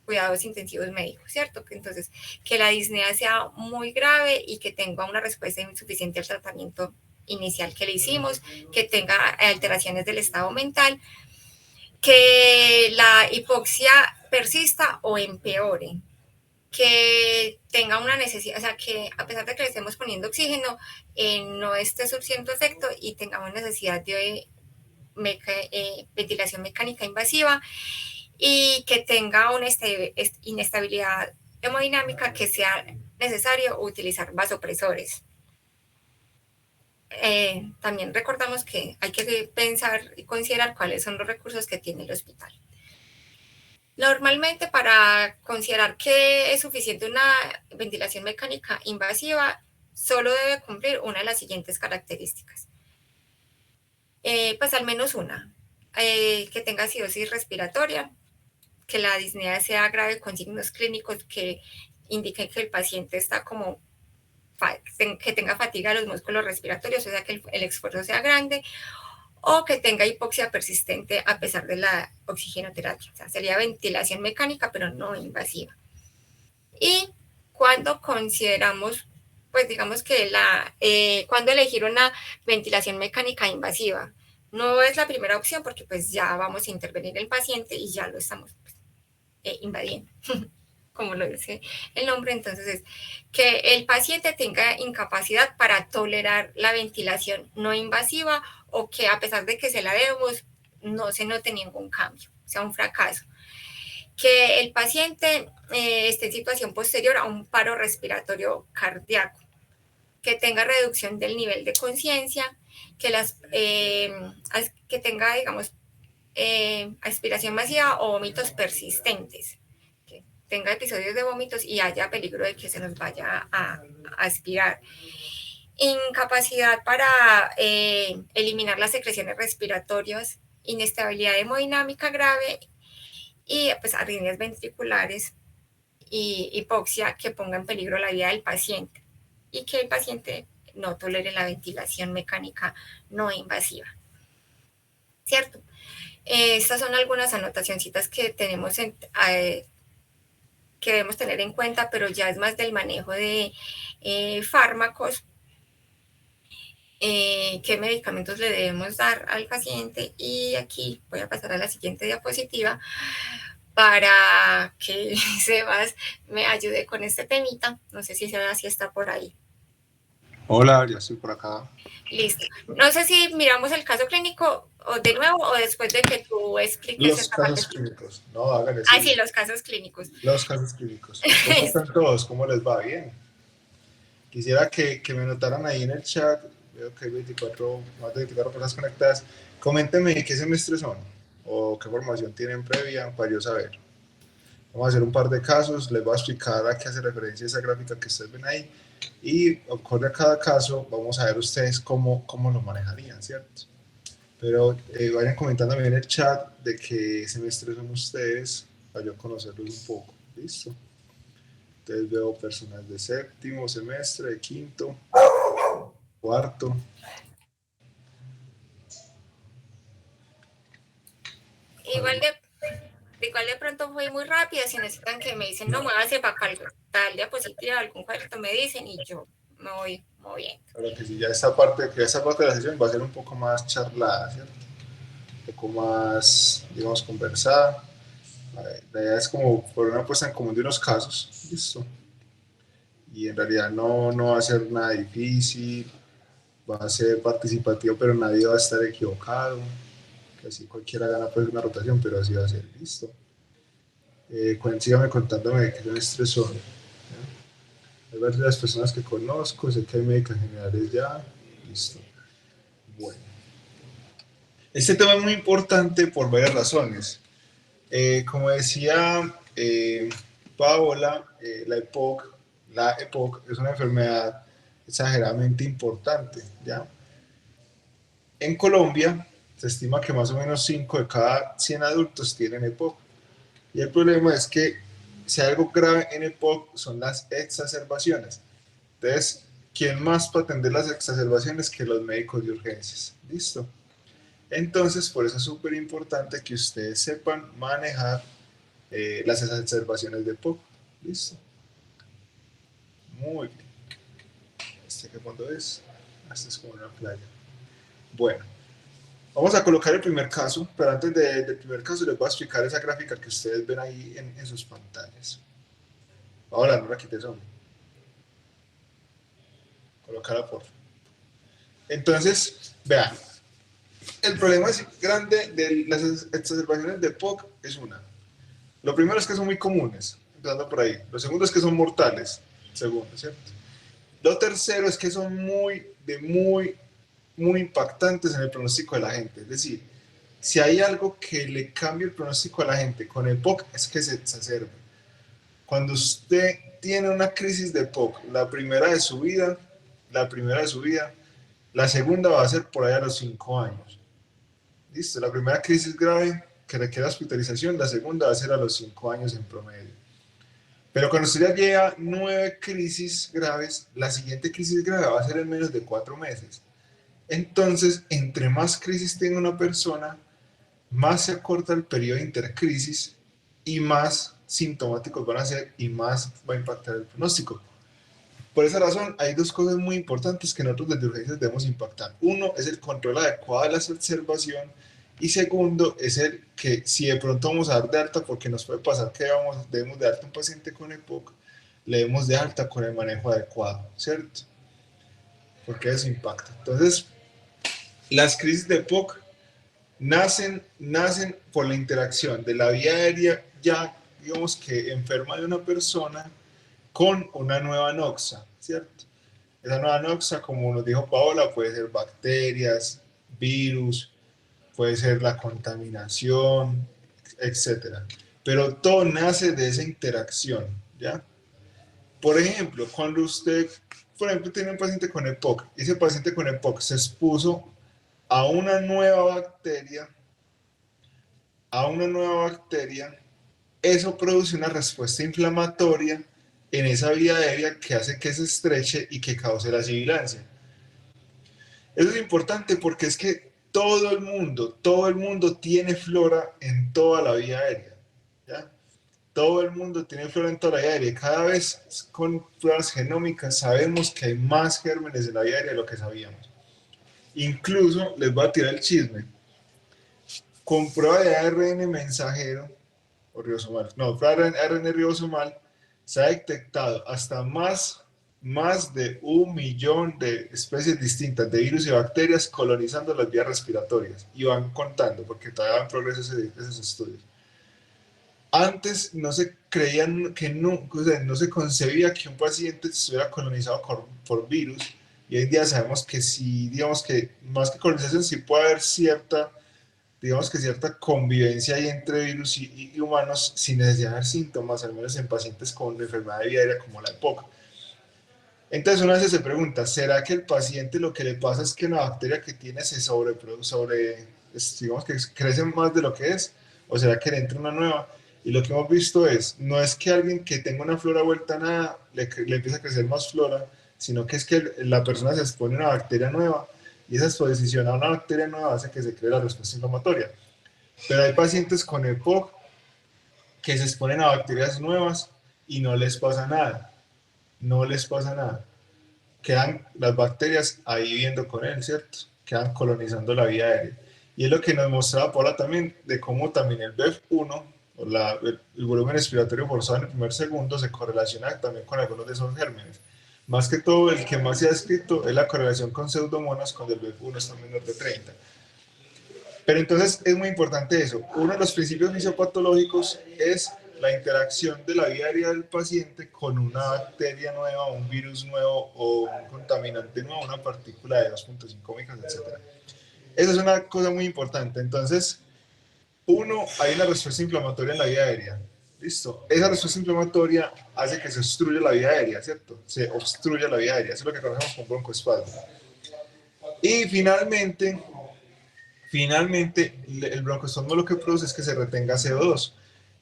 cuidados intensivos médicos, ¿cierto? Entonces, que la disnea sea muy grave y que tenga una respuesta insuficiente al tratamiento inicial que le hicimos, que tenga alteraciones del estado mental, que la hipoxia persista o empeore, que tenga una necesidad, o sea, que a pesar de que le estemos poniendo oxígeno, no esté surtiendo efecto y tengamos necesidad de ventilación mecánica invasiva y que tenga una inestabilidad hemodinámica, que sea necesario utilizar vasopresores. también recordamos que hay que pensar y considerar cuáles son los recursos que tiene el hospital. Normalmente, para considerar que es suficiente una ventilación mecánica invasiva, solo debe cumplir una de las siguientes características. Pues al menos una, que tenga acidosis respiratoria, que la disnea sea grave con signos clínicos que indiquen que el paciente está como que tenga fatiga de los músculos respiratorios, o sea, que el esfuerzo sea grande, o que tenga hipoxia persistente a pesar de la oxigenoterapia. O sea, sería ventilación mecánica, pero no invasiva. Y cuando consideramos, pues digamos que cuando elegir una ventilación mecánica invasiva, no es la primera opción porque pues ya vamos a intervenir el paciente y ya lo estamos invadiendo. Como lo dice el nombre, entonces es que el paciente tenga incapacidad para tolerar la ventilación no invasiva o que a pesar de que se la demos, no se note ningún cambio, o sea, un fracaso. Que el paciente esté en situación posterior a un paro respiratorio cardíaco, que tenga reducción del nivel de conciencia, que tenga, digamos, aspiración masiva o vómitos persistentes, tenga episodios de vómitos y haya peligro de que se nos vaya a aspirar. Incapacidad para eliminar las secreciones respiratorias, inestabilidad hemodinámica grave y pues arritmias ventriculares y hipoxia que ponga en peligro la vida del paciente y que el paciente no tolere la ventilación mecánica no invasiva. ¿Cierto? Estas son algunas anotacioncitas que tenemos que debemos tener en cuenta, pero ya es más del manejo de fármacos, qué medicamentos le debemos dar al paciente. Y aquí voy a pasar a la siguiente diapositiva para que Sebas me ayude con este temita. No sé si Sebas sí está por ahí. Hola, ya estoy por acá. Listo. No sé si miramos el caso clínico o de nuevo o después de que tú expliques Los esta casos parte. clínicos, no, háganle. Ah, sí, los casos clínicos. Los casos clínicos. ¿Cómo están todos? ¿Cómo les va? Bien. Quisiera que me notaran ahí en el chat, veo que hay más de 24 personas conectadas. Coméntenme qué semestre son o qué formación tienen previa para yo saber. Vamos a hacer un par de casos, les voy a explicar a qué hace referencia esa gráfica que ustedes ven ahí y ocurre a cada caso, vamos a ver ustedes cómo lo manejarían, ¿cierto? Pero vayan comentando en el chat de qué semestre son ustedes para yo conocerlos un poco. ¿Listo? Entonces veo personas de séptimo semestre, de quinto, cuarto. Igual de pronto fue muy rápida, si necesitan que me dicen, no, muévase para tal diapositiva, algún cuadrito me dicen y yo me voy moviendo. Claro que sí, ya esta parte de la sesión va a ser un poco más charlada, ¿cierto? Un poco más, digamos, conversada. La idea es como por una puesta en común de unos casos, listo. Y en realidad no va a ser nada difícil, va a ser participativo, pero nadie va a estar equivocado. Que así cualquiera gana pues una rotación, pero así va a ser, listo. Síganme contándome de qué semestres son. Hay varias personas que conozco, sé que hay médicas generales ya, listo. Bueno. Este tema es muy importante por varias razones. Como decía Paola, la EPOC es una enfermedad exageradamente importante, ¿ya? En Colombia se estima que más o menos 5 de cada 100 adultos tienen EPOC. Y el problema es que si hay algo grave en EPOC son las exacerbaciones. Entonces, ¿quién más para atender las exacerbaciones que los médicos de urgencias? ¿Listo? Entonces, por eso es súper importante que ustedes sepan manejar las exacerbaciones de EPOC. ¿Listo? Muy bien. ¿Este qué fondo es? Este es como una playa. Bueno, vamos a colocar el primer caso, pero antes del primer caso les voy a explicar esa gráfica que ustedes ven ahí en sus pantallas. Ahora, no la quites, hombre. Colócala, por favor. Entonces, vean, el problema es grande de las exacerbaciones de POC es una. Lo primero es que son muy comunes, empezando por ahí. Lo segundo es que son mortales, segundo, ¿cierto? Lo tercero es que son muy muy impactantes en el pronóstico de la gente. Es decir, si hay algo que le cambia el pronóstico a la gente con EPOC es que se exacerbe. Cuando usted tiene una crisis de EPOC, la primera de su vida, la segunda va a ser por ahí a los 5 años. Listo, la primera crisis grave que requiere hospitalización, la segunda va a ser a los 5 años en promedio. Pero cuando usted ya lleva 9 crisis graves, la siguiente crisis grave va a ser en menos de 4 meses. Entonces, entre más crisis tenga una persona, más se acorta el periodo de intercrisis y más sintomáticos van a ser y más va a impactar el pronóstico. Por esa razón, hay dos cosas muy importantes que nosotros desde urgencias debemos impactar. Uno es el control adecuado de la observación y segundo es el que si de pronto vamos a dar de alta, porque nos puede pasar que debemos de alta a un paciente con EPOC, le demos de alta con el manejo adecuado, ¿cierto? Porque eso impacta. Entonces, las crisis de EPOC nacen por la interacción de la vía aérea ya, digamos que enferma de una persona con una nueva noxa, ¿cierto? Esa nueva noxa, como nos dijo Paola, puede ser bacterias, virus, puede ser la contaminación, etcétera. Pero todo nace de esa interacción, ¿ya? Por ejemplo, cuando usted, por ejemplo, tiene un paciente con EPOC, y ese paciente con EPOC se expuso a una nueva bacteria, eso produce una respuesta inflamatoria en esa vía aérea que hace que se estreche y que cause la sibilancia. Eso es importante porque es que todo el mundo tiene flora en toda la vía aérea, ¿ya? Todo el mundo tiene flora en toda la vía aérea. Cada vez con pruebas genómicas sabemos que hay más gérmenes en la vía aérea de lo que sabíamos. Incluso les voy a tirar el chisme. Con prueba de ARN mensajero, o ribosomal, no, prueba de ARN ribosomal, se ha detectado hasta más de 1 millón de especies distintas de virus y bacterias colonizando las vías respiratorias. Y van contando, porque todavía van en progreso esos estudios. Antes no se creían que no se concebía que un paciente estuviera colonizado por virus, y hoy en día sabemos que sí, digamos que más que colonización, sí puede haber cierta convivencia ahí entre virus y humanos sin necesidad de dar síntomas, al menos en pacientes con enfermedad de vía aérea como la EPOC. Entonces una vez se pregunta, ¿será que el paciente lo que le pasa es que una bacteria que tiene se digamos que crece más de lo que es? ¿O será que le entra una nueva? Y lo que hemos visto no es que alguien que tenga una flora vuelta a nada le empiece a crecer más flora, sino que es que la persona se expone a una bacteria nueva y esa exposición a una bacteria nueva hace que se cree la respuesta inflamatoria. Pero hay pacientes con EPOC que se exponen a bacterias nuevas y no les pasa nada. Quedan las bacterias ahí viviendo con él, ¿cierto? Quedan colonizando la vía aérea. Y es lo que nos mostraba Paula también, de cómo también el BEF1, o el volumen respiratorio forzado en el primer segundo, se correlaciona también con algunos de esos gérmenes. Más que todo, el que más se ha escrito es la correlación con pseudomonas cuando el BEF1 está menor de 30. Pero entonces es muy importante eso. Uno de los principios fisiopatológicos es la interacción de la vía aérea del paciente con una bacteria nueva, un virus nuevo o un contaminante nuevo, una partícula de 2.5 micras, etc. Esa es una cosa muy importante. Entonces, hay una respuesta inflamatoria en la vía aérea. Listo. Esa respuesta inflamatoria hace que se obstruya la vía aérea, ¿cierto? Se obstruye la vía aérea. Eso es lo que conocemos como broncoespasmo. Y finalmente, el broncoespasmo lo que produce es que se retenga CO2.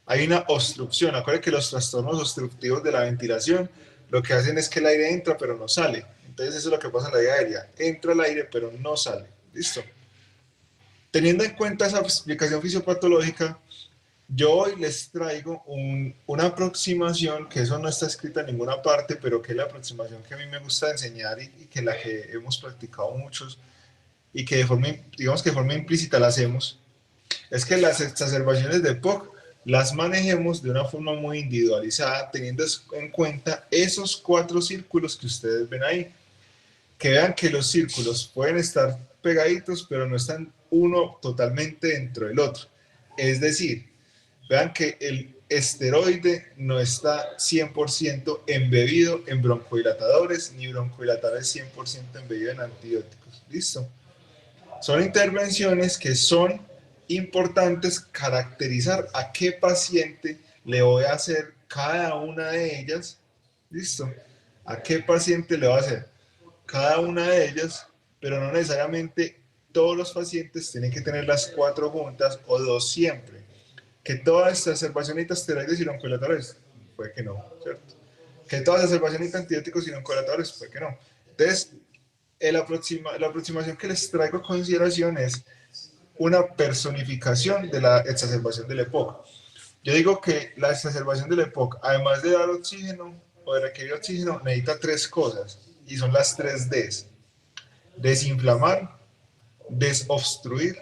Hay una obstrucción. Acuérdense que los trastornos obstructivos de la ventilación lo que hacen es que el aire entra pero no sale. Entonces eso es lo que pasa en la vía aérea. Entra el aire pero no sale. ¿Listo? Teniendo en cuenta esa explicación fisiopatológica, yo hoy les traigo una aproximación, que eso no está escrita en ninguna parte, pero que es la aproximación que a mí me gusta enseñar y que la que hemos practicado muchos y que de forma implícita la hacemos, es que las exacerbaciones de EPOC las manejemos de una forma muy individualizada, teniendo en cuenta esos 4 círculos que ustedes ven ahí. Que vean que los círculos pueden estar pegaditos, pero no están uno totalmente dentro del otro. Es decir, vean que el esteroide no está 100% embebido en broncodilatadores, ni broncodilatadores 100% embebido en antibióticos. ¿Listo? Son intervenciones que son importantes caracterizar a qué paciente le voy a hacer cada una de ellas. ¿Listo? ¿A qué paciente le voy a hacer cada una de ellas? Pero no necesariamente todos los pacientes tienen que tener las 4 juntas o 2 siempre. Que todas estas exacerbaciones de esteroides y broncodilatadores, puede que no, ¿cierto? Que todas las exacerbaciones de antibióticos y broncodilatadores, puede que no. Entonces, la aproximación que les traigo a consideración es una personificación de la exacerbación del EPOC. Yo digo que la exacerbación del EPOC, además de dar oxígeno o de requerir oxígeno, necesita 3 cosas, y son las 3 Ds: desinflamar, desobstruir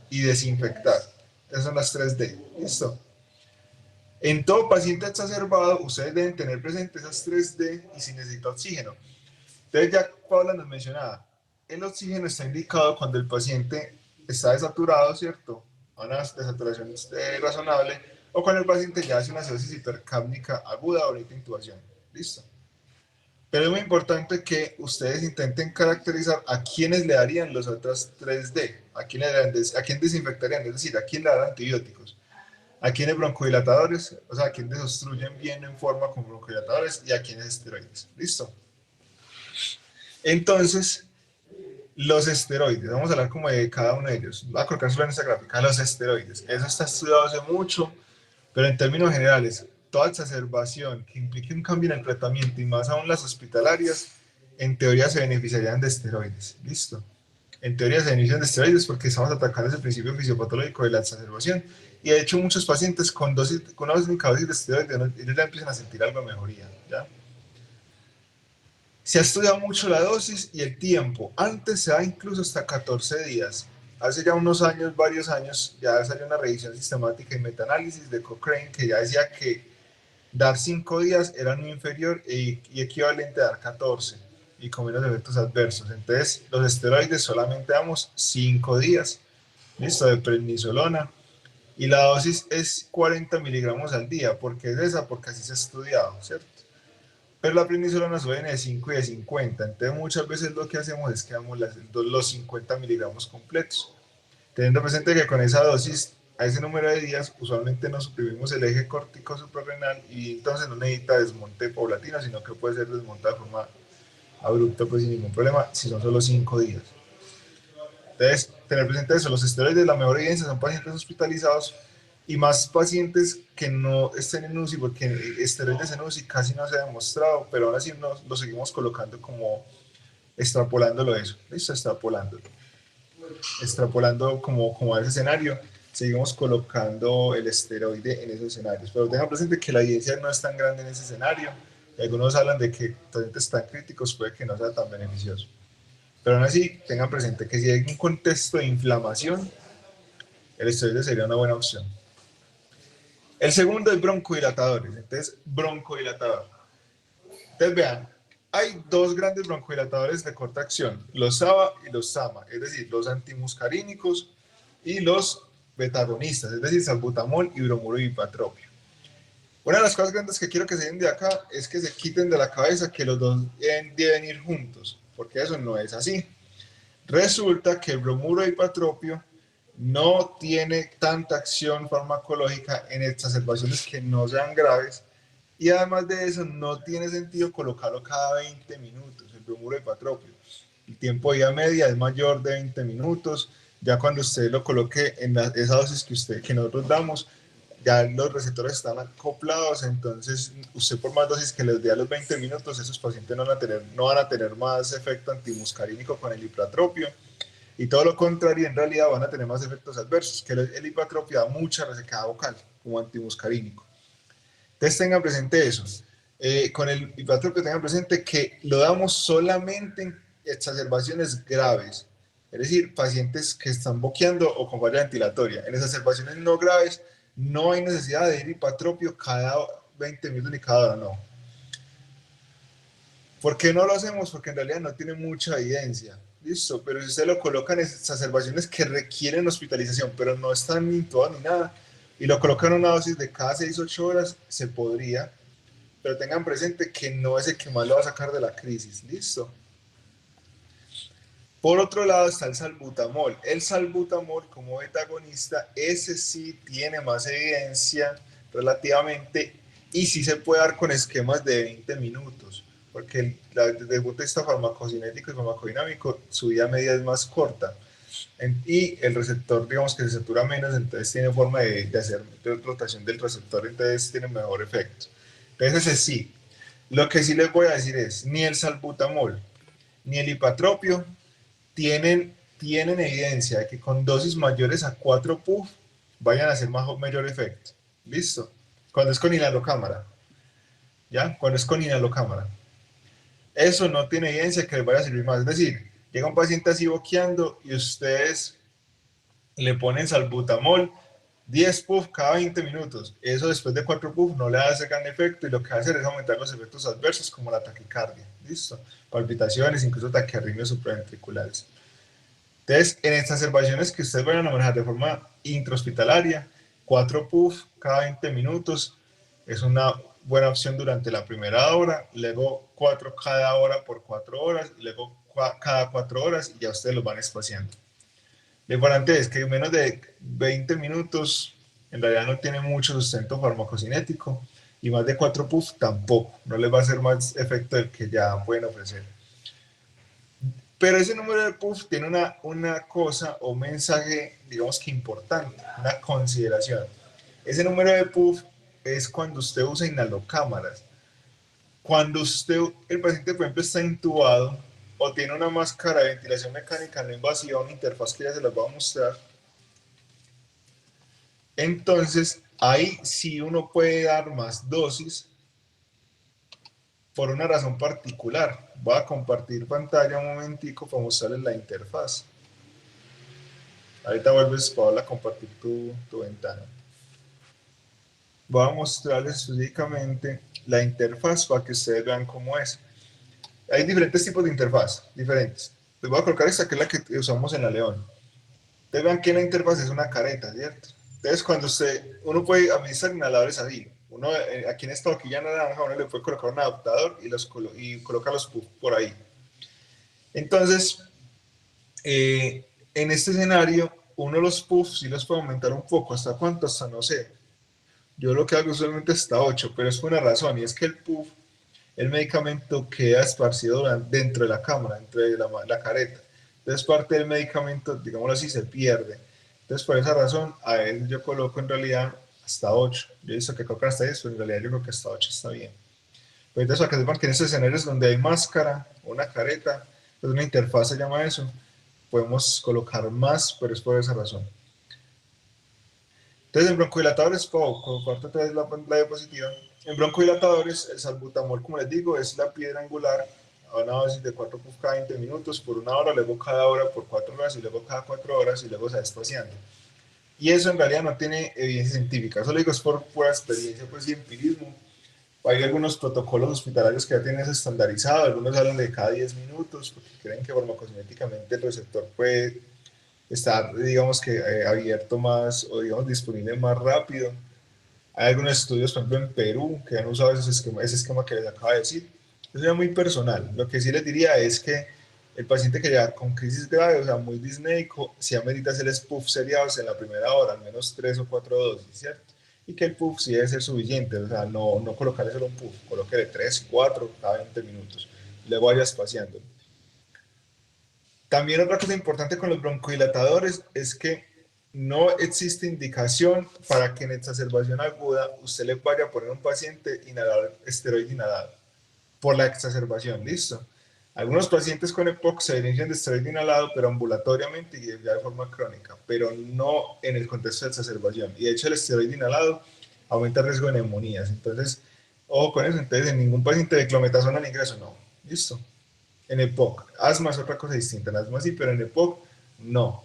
y desinfectar. Esas son las 3 D. ¿Listo? En todo paciente exacerbado, ustedes deben tener presentes esas 3 D y si necesita oxígeno. Entonces, ya Paula nos mencionaba, el oxígeno está indicado cuando el paciente está desaturado, ¿cierto? A una desaturación razonable, o cuando el paciente ya hace una acidosis hipercápnica aguda o necesita intubación. ¿Listo? Pero es muy importante que ustedes intenten caracterizar a quiénes le darían los otros 3D, a quién desinfectarían, es decir, a quién le dan antibióticos, a quiénes broncodilatadores, o sea, a quién desobstruyen bien en forma con broncodilatadores y a quiénes esteroides. ¿Listo? Entonces, los esteroides, vamos a hablar como de cada uno de ellos. Voy a colocar solo en esta gráfica, los esteroides. Eso está estudiado hace mucho, pero en términos generales, toda exacerbación que implique un cambio en el tratamiento y más aún las hospitalarias, en teoría se beneficiarían de esteroides. ¿Listo? En teoría se benefician de esteroides porque estamos atacando ese principio fisiopatológico de la exacerbación. Y de hecho, muchos pacientes con una única dosis de esteroides, ellos ya empiezan a sentir algo de mejoría. ¿Ya? Se ha estudiado mucho la dosis y el tiempo. Antes se da incluso hasta 14 días. Hace ya unos años, varios años, ya salió una revisión sistemática y metaanálisis de Cochrane que ya decía que dar 5 días era muy inferior y equivalente a dar 14 y con menos efectos adversos. Entonces, los esteroides solamente damos 5 días, listo, de prednisolona. Y la dosis es 40 miligramos al día. ¿Por qué es esa? Porque así se ha estudiado, ¿cierto? Pero la prednisolona suele de 5 y de 50, entonces muchas veces lo que hacemos es que damos los 50 miligramos completos, teniendo presente que con esa dosis, a ese número de días, usualmente no suprimimos el eje córtico suprarrenal y entonces no necesita desmonte paulatino, sino que puede ser desmontado de forma abrupta, pues sin ningún problema, si son solo 5 días. Entonces, tener presente eso, los esteroides, la mejor evidencia son pacientes hospitalizados y más pacientes que no estén en UCI, porque esteroides en UCI casi no se ha demostrado, pero aún así lo seguimos colocando como extrapolándolo eso, ¿listo? Extrapolando como a ese escenario, seguimos colocando el esteroide en esos escenarios, pero tengan presente que la evidencia no es tan grande en ese escenario, y algunos hablan de que pacientes tan críticos puede que no sea tan beneficioso. Pero aún así, tengan presente que si hay un contexto de inflamación, el esteroide sería una buena opción. El segundo es broncodilatadores. Entonces, broncodilatador. Entonces, vean, hay 2 grandes broncodilatadores de corta acción, los SABA y los SAMA, es decir, los antimuscarínicos y los betagonistas, es decir, salbutamol y bromuro y ipatropio. Una de las cosas grandes que quiero que se den de acá es que se quiten de la cabeza que los dos deben ir juntos, porque eso no es así. Resulta que el bromuro y ipatropio no tiene tanta acción farmacológica en exacerbaciones que no sean graves y además de eso no tiene sentido colocarlo cada 20 minutos, el bromuro ipatropio. El tiempo de vida media es mayor de 20 minutos, ya cuando usted lo coloque en esa dosis que nosotros damos, ya los receptores están acoplados, entonces usted por más dosis que les dé a los 20 minutos, esos pacientes no van a tener más efecto antimuscarínico con el ipatropio, y todo lo contrario, en realidad van a tener más efectos adversos, que el ipatropio da mucha resecada vocal como antimuscarínico. Entonces tengan presente eso. Con el ipatropio tengan presente que lo damos solamente en exacerbaciones graves, es decir, pacientes que están boqueando o con falla ventilatoria. En exacerbaciones no graves no hay necesidad de ir ipatropio cada 20 minutos ni cada hora, no. ¿Por qué no lo hacemos? Porque en realidad no tiene mucha evidencia. Listo, pero si usted lo colocan en exacerbaciones que requieren hospitalización, pero no están intubados ni nada, y lo colocan en una dosis de cada 6-8 horas, se podría, pero tengan presente que no es el que más lo va a sacar de la crisis. Listo. Por otro lado está el salbutamol. El salbutamol como beta-agonista, ese sí tiene más evidencia relativamente y sí se puede dar con esquemas de 20 minutos, porque desde el punto de vista farmacocinético y farmacodinámico, su vida media es más corta. Y el receptor, digamos que se satura menos, entonces tiene forma de hacer rotación del receptor, entonces tiene mejor efecto. Entonces ese sí. Lo que sí les voy a decir es, ni el salbutamol, ni el hipatropio tienen evidencia de que con dosis mayores a 4 puff vayan a hacer mayor efecto. ¿Listo? Cuando es con inhalocámara. ¿Ya? Cuando es con inhalocámara. Eso no tiene evidencia que les vaya a servir más. Es decir, llega un paciente así boqueando y ustedes le ponen salbutamol 10 puff cada 20 minutos. Eso después de 4 puff no le hace gran efecto y lo que va a hacer es aumentar los efectos adversos como la taquicardia. ¿Listo? Palpitaciones, incluso taquiarritmias supraventriculares. Entonces, en exacerbaciones que ustedes vayan a manejar de forma intrahospitalaria, 4 puff cada 20 minutos es una buena opción durante la primera hora, luego 4 cada hora por 4 horas, y luego cada 4 horas y ya ustedes los van espaciando. Lo importante es que menos de 20 minutos en realidad no tiene mucho sustento farmacocinético y más de 4 puff tampoco, no les va a hacer más efecto del que ya pueden ofrecer. Pero ese número de puff tiene una cosa o mensaje, digamos que importante, una consideración. Ese número de puff es cuando usted usa inhalocámaras. Cuando el paciente, por ejemplo, está intubado o tiene una máscara de ventilación mecánica no invasiva, una interfaz que ya se las va a mostrar, entonces ahí sí uno puede dar más dosis por una razón particular. Voy a compartir pantalla un momentico para mostrarles la interfaz. Ahorita vuelves, Paola, a compartir tu ventana. Voy a mostrarles específicamente la interfaz para que ustedes vean cómo es. Hay diferentes tipos de interfaz, diferentes. Les voy a colocar esta que es la que usamos en la León. Ustedes vean que la interfaz es una careta, ¿cierto? Entonces, cuando uno puede administrar inhaladores así. Uno, aquí en esta boquilla naranja, uno le puede colocar un adaptador y coloca los puffs por ahí. Entonces, en este escenario, uno de los puffs sí los puede aumentar un poco. ¿Hasta cuánto? Hasta no sé. Yo lo que hago usualmente hasta 8, pero es por una razón, y es que el puff, el medicamento queda esparcido dentro de la cámara, dentro de la careta. Entonces parte del medicamento, digámoslo así, se pierde. Entonces por esa razón, a él yo coloco en realidad hasta 8. Yo he visto que colocan hasta 10, pero en realidad yo creo que hasta 8 está bien. Pero entonces para que sepan que en estos escenarios donde hay máscara, una careta, pues una interfaz se llama eso, podemos colocar más, pero es por esa razón. Entonces, en broncodilatadores, comparto otra vez la diapositiva. En broncodilatadores, el salbutamol, como les digo, es la piedra angular a una dosis de 4 puff cada 20 minutos por una hora, luego cada hora por 4 horas y luego cada 4 horas y luego se va espaciando. Y eso en realidad no tiene evidencia científica, eso lo digo es por pura experiencia pues, y empirismo. Hay algunos protocolos hospitalarios que ya tienen eso estandarizado, algunos hablan de cada 10 minutos porque creen que farmacocinéticamente el receptor puede estar, digamos que abierto más o digamos disponible más rápido. Hay algunos estudios, por ejemplo, en Perú, que han usado ese esquema que les acabo de decir. Eso es muy personal. Lo que sí les diría es que el paciente que ya con crisis grave, o sea, muy disneico, sí amerita hacer puff seriados en la primera hora, al menos 3 o 4 dosis, ¿cierto? Y que el puff sí debe ser suficiente, o sea, no colocarle solo un puff, colóquele 3, 4 cada 20 minutos, y luego vaya espaciando. También otra cosa importante con los broncodilatadores es que no existe indicación para que en exacerbación aguda usted le vaya a poner a un paciente esteroide inhalado por la exacerbación, ¿listo? Algunos pacientes con EPOC se benefician de esteroide inhalado, pero ambulatoriamente y ya de forma crónica, pero no en el contexto de exacerbación. Y de hecho el esteroide inhalado aumenta el riesgo de neumonías. Entonces, ojo con eso. Entonces, en ningún paciente de clometasona al ingreso, no. ¿Listo? En EPOC. Asma es otra cosa distinta. En asma sí, pero en EPOC no.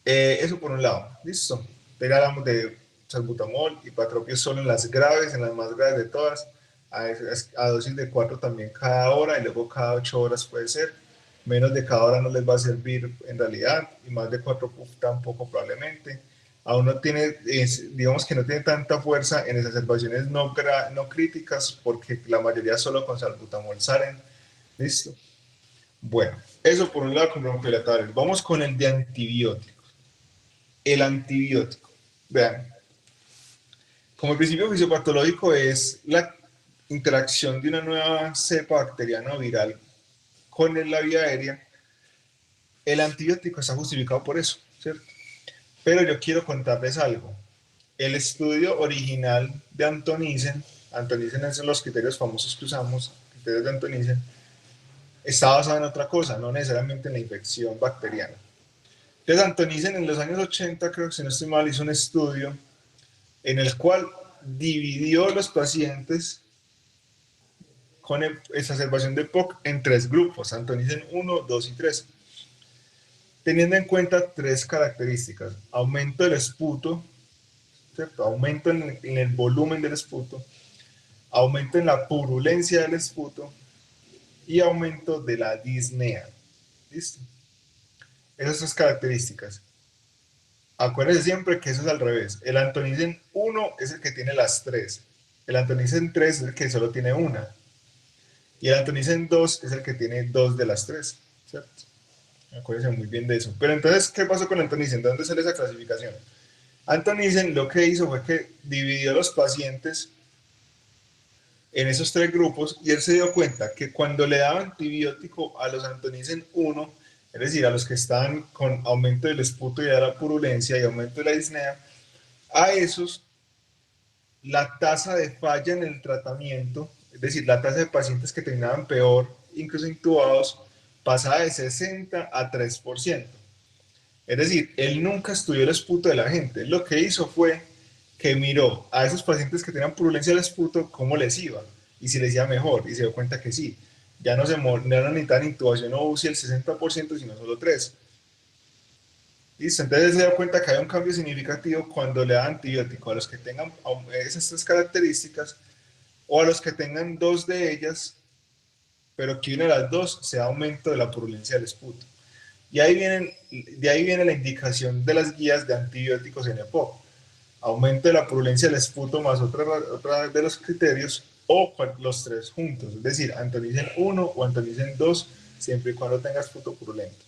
Eso por un lado. ¿Listo? Pero hablamos de salbutamol y patropio solo en las graves, en las más graves de todas. A dosis de 4 también cada hora y luego cada 8 horas puede ser. Menos de cada hora no les va a servir en realidad y más de 4 puff tampoco probablemente. Aún no tiene, digamos que no tiene tanta fuerza en exacerbaciones no críticas porque la mayoría solo con salbutamol salen. Listo. Bueno, eso por un lado con bronquiolateral. Vamos con el de antibióticos. El antibiótico. Vean, como el principio fisiopatológico es la interacción de una nueva cepa bacteriana o viral con la vía aérea, el antibiótico está justificado por eso, ¿cierto? Pero yo quiero contarles algo. El estudio original de Antonisen son los criterios famosos que usamos, criterios de Antonisen, está basado en otra cosa, no necesariamente en la infección bacteriana. Entonces, Antonisen en los años 80, creo que si no estoy mal, hizo un estudio en el cual dividió los pacientes con exacerbación de POC en 3 grupos, Antonisen 1, 2 y 3, teniendo en cuenta 3 características: aumento del esputo, ¿cierto? Aumento en el volumen del esputo, aumento en la purulencia del esputo y aumento de la disnea. ¿Listo? Esas 3 características. Acuérdense siempre que eso es al revés. El Antonisen 1 es el que tiene las 3. El Antonisen 3 es el que solo tiene una. Y el Antonisen 2 es el que tiene 2 de las 3. ¿Cierto? Acuérdense muy bien de eso. Pero entonces, ¿qué pasó con el Antonisen? ¿De dónde sale esa clasificación? Antonisen lo que hizo fue que dividió a los pacientes en esos 3 grupos y él se dio cuenta que cuando le daba antibiótico a los Antonisen 1, es decir, a los que estaban con aumento del esputo y de la purulencia y aumento de la disnea, a esos la tasa de falla en el tratamiento, es decir, la tasa de pacientes que terminaban peor, incluso intubados, pasaba de 60 a 3%. Es decir, él nunca estudió el esputo de la gente. Lo que hizo fue que miró a esos pacientes que tenían purulencia del esputo cómo les iba y si les iba mejor, y se dio cuenta que sí. Ya no necesitaban intubación o UCI el 60%, sino solo 3%. Listo, entonces se dio cuenta que hay un cambio significativo cuando le da antibiótico a los que tengan esas 3 características o a los que tengan 2 de ellas, pero que una de las 2 sea aumento de la purulencia del esputo. Y de ahí viene la indicación de las guías de antibióticos en EPOC. Aumento de la purulencia del esputo más otra de los criterios o los 3 juntos, es decir, Antonisen 1 o Antonisen 2, siempre y cuando tengas esputo purulento.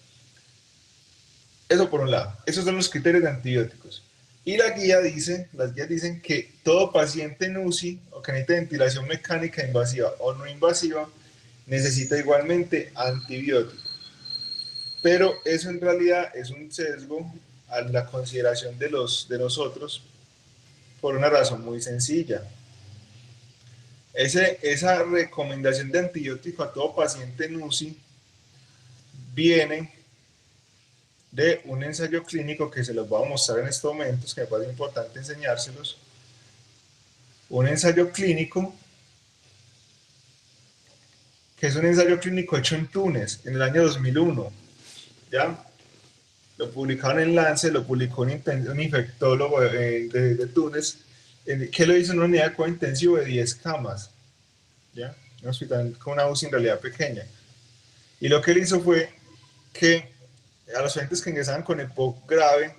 Eso por un lado. Esos son los criterios de antibióticos. Y las guías dicen que todo paciente en UCI o que necesita ventilación mecánica invasiva o no invasiva necesita igualmente antibióticos. Pero eso en realidad es un sesgo a la consideración de nosotros por una razón muy sencilla. Esa recomendación de antibiótico a todo paciente en UCI viene de un ensayo clínico que se los voy a mostrar en estos momentos, que me parece importante enseñárselos. Un ensayo clínico que es un ensayo clínico hecho en Túnez en el año 2001. ¿Ya? Lo publicaron en Lancet, lo publicó un infectólogo de Túnez, que lo hizo en una unidad de cuidado intensivo de 10 camas, ¿ya? Un hospital con una UCI en realidad pequeña. Y lo que él hizo fue que a los pacientes que ingresaban con EPOC grave,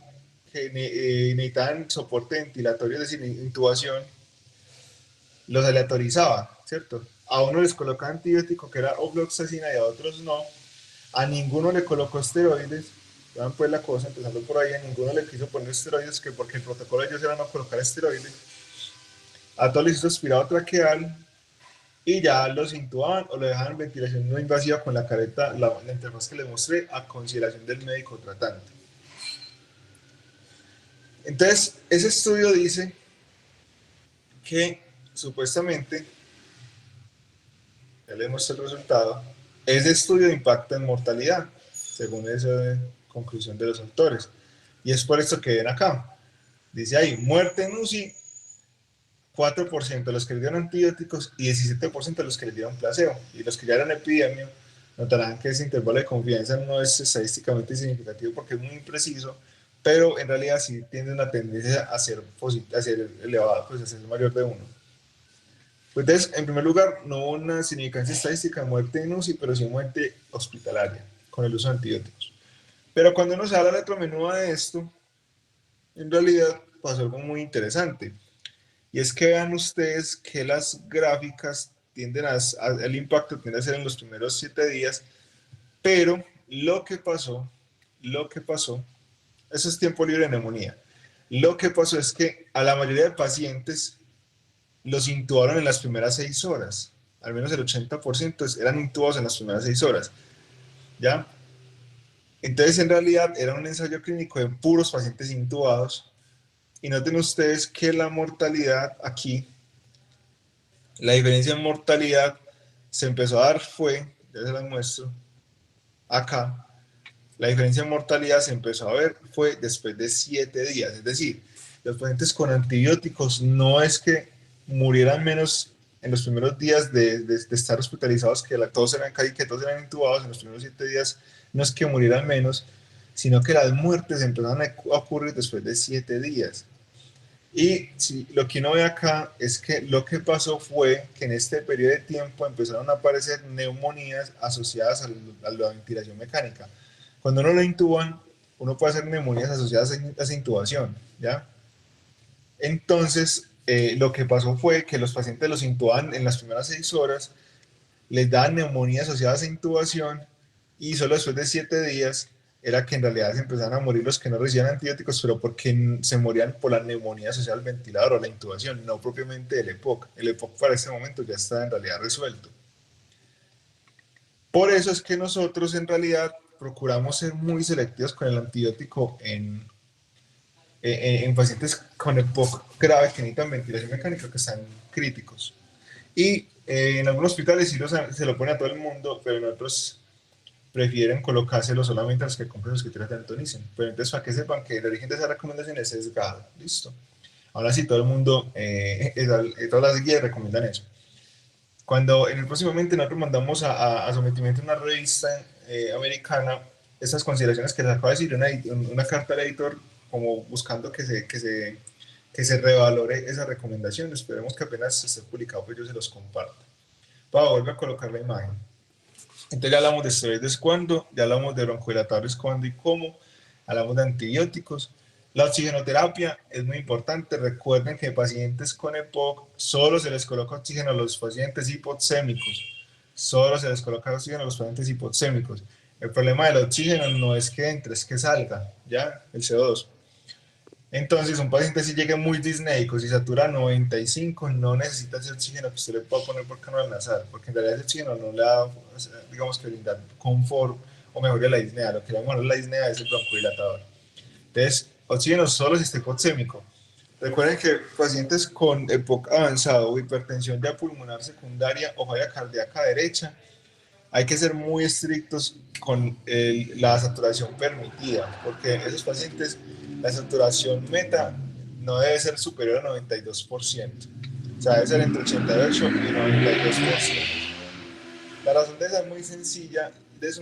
que necesitaban soporte ventilatorio, es decir, intubación, los aleatorizaba, ¿cierto? A uno les colocaba antibiótico que era ofloxacina y a otros no. A ninguno le colocó esteroides. Vean pues la cosa, empezando por ahí, a ninguno le quiso poner esteroides, que porque el protocolo de ellos era no colocar esteroides. A todos les hizo aspirado traqueal y ya los intubaban o lo dejaban en ventilación no invasiva con la careta, la interfaz que les mostré, a consideración del médico tratante. Entonces, ese estudio dice que supuestamente, ya les muestro el resultado, ese estudio impacta en mortalidad, según esa conclusión de los autores. Y es por esto que ven acá. Dice ahí, muerte en UCI, 4% de los que le dieron antibióticos y 17% de los que le dieron placebo. Y los que ya eran epidemia, notarán que ese intervalo de confianza no es estadísticamente significativo porque es muy impreciso, pero en realidad sí tiene una tendencia a ser elevado, pues a ser mayor de 1. Pues entonces, en primer lugar, no hubo una significancia estadística de muerte en UCI, pero sí muerte hospitalaria con el uso de antibióticos. Pero cuando uno se da la letra menuda de esto, en realidad pasó algo muy interesante. Y es que vean ustedes que las gráficas el impacto tiende a ser en los primeros 7 días, Pero lo que pasó, eso es tiempo libre de neumonía. Lo que pasó es que a la mayoría de pacientes los intubaron en las primeras 6 horas. Al menos el 80% eran intubados en las primeras 6 horas. ¿Ya? Entonces, en realidad, era un ensayo clínico de puros pacientes intubados. Y noten ustedes que la mortalidad aquí, la diferencia en mortalidad se empezó a dar ya se las muestro, acá, la diferencia en mortalidad se empezó a ver fue después de 7 días. Es decir, los pacientes con antibióticos no es que murieran menos en los primeros días de estar hospitalizados, que todos eran intubados en los primeros 7 días, no es que murieran menos, sino que las muertes empezaron a ocurrir después de 7 días. Y lo que uno ve acá es que lo que pasó fue que en este periodo de tiempo empezaron a aparecer neumonías asociadas a la ventilación mecánica. Cuando uno lo intuban, uno puede hacer neumonías asociadas a esa intubación, ¿ya? Entonces, lo que pasó fue que los pacientes los intubaban en las primeras 6 horas, les daban neumonía asociada a esa intubación y solo después de 7 días era que en realidad se empezaban a morir los que no recibían antibióticos, pero porque se morían por la neumonía asociada al ventilador o la intubación, no propiamente el EPOC. El EPOC para este momento ya está en realidad resuelto. Por eso es que nosotros en realidad procuramos ser muy selectivos con el antibiótico en pacientes con EPOC grave que necesitan ventilación mecánica, que están críticos. Y en algunos hospitales sí se lo ponen a todo el mundo, pero en otros prefieren colocárselo solamente a los que compren los criterios de Antonicen. Pero entonces, para que sepan que el origen de esa recomendación es sesgado. Listo. Ahora sí, todo el mundo, todas las guías recomiendan eso. Cuando próximamente nosotros mandamos a sometimiento a una revista americana estas consideraciones que les acabo de decir, una carta al editor como buscando que se revalore esa recomendación. Esperemos que apenas esté publicado, pues yo se los comparto. Para volver a colocar la imagen. Entonces ya hablamos de esteroides cuándo, ya hablamos de broncodilatadores cuándo y cómo, hablamos de antibióticos. La oxigenoterapia es muy importante. Recuerden que pacientes con EPOC solo se les coloca oxígeno a los pacientes hipoxémicos. Solo se les coloca oxígeno a los pacientes hipoxémicos. El problema del oxígeno no es que entre, es que salga, ¿ya? El CO2. Entonces, un paciente si llega muy disneico, si satura 95, no necesita ese oxígeno que usted le pueda poner por canal nasal, porque en realidad ese oxígeno no le da, digamos que brindar confort o mejoría la disnea. Lo que le va a mejorar la disnea es el broncodilatador. Entonces, oxígeno solo si está hipoxémico. Recuerden que pacientes con EPOC avanzado o hipertensión ya pulmonar secundaria o falla cardíaca derecha, hay que ser muy estrictos con la saturación permitida, porque en esos pacientes la saturación meta no debe ser superior al 92%, o sea, debe ser entre 88 y 92%. La razón de eso es muy sencilla,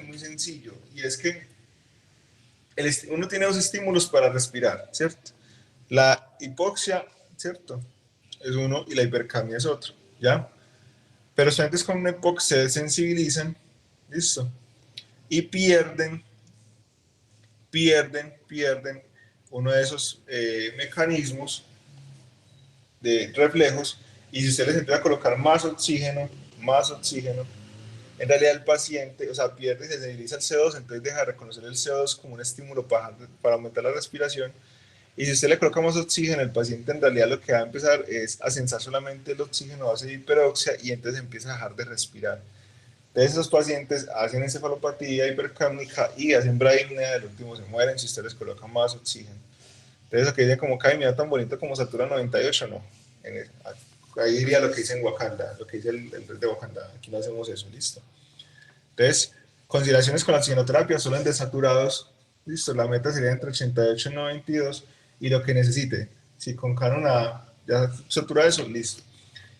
muy sencillo, y es que uno tiene 2 estímulos para respirar, ¿cierto? La hipoxia, ¿cierto? Es uno y la hipercamia es otro, ¿ya? Pero los pacientes con un EPOC se desensibilizan, ¿listo? Y pierden uno de esos mecanismos de reflejos, y si usted les empieza a colocar más oxígeno, en realidad el paciente, o sea, pierde y se sensibiliza el CO2, entonces deja de reconocer el CO2 como un estímulo para aumentar la respiración. Y si usted le coloca más oxígeno, el paciente en realidad lo que va a empezar es a sensar solamente el oxígeno a base de hiperoxia y entonces empieza a dejar de respirar. Entonces esos pacientes hacen encefalopatía hipercámnica y hacen bradypnea, del último se mueren si usted les coloca más oxígeno. Entonces aquí dicen como, mira tan bonito como satura 98, no. Ahí diría lo que dice en Wakanda, lo que dice el de Wakanda, aquí no hacemos eso, listo. Entonces, consideraciones con la oxigenoterapia, solo en desaturados, listo, la meta sería entre 88 y 92, y lo que necesite, si con Canon ya satura eso, listo.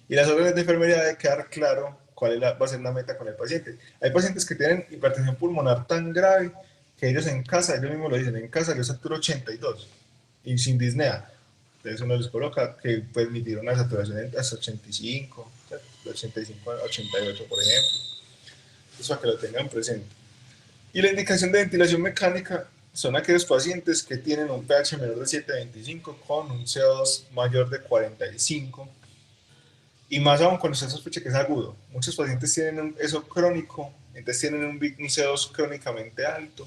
Y las órdenes de enfermería debe quedar claro cuál va a ser la meta con el paciente. Hay pacientes que tienen hipertensión pulmonar tan grave que ellos en casa, ellos mismos lo dicen, en casa yo saturo 82 y sin disnea. Entonces uno les coloca que permitir una saturación hasta 85, de 85 a 88 por ejemplo. Eso para que lo tengan presente. Y la indicación de ventilación mecánica son aquellos pacientes que tienen un pH menor de 7,25 con un CO2 mayor de 45, y más aún cuando se sospecha que es agudo. Muchos pacientes tienen eso crónico, entonces tienen un CO2 crónicamente alto,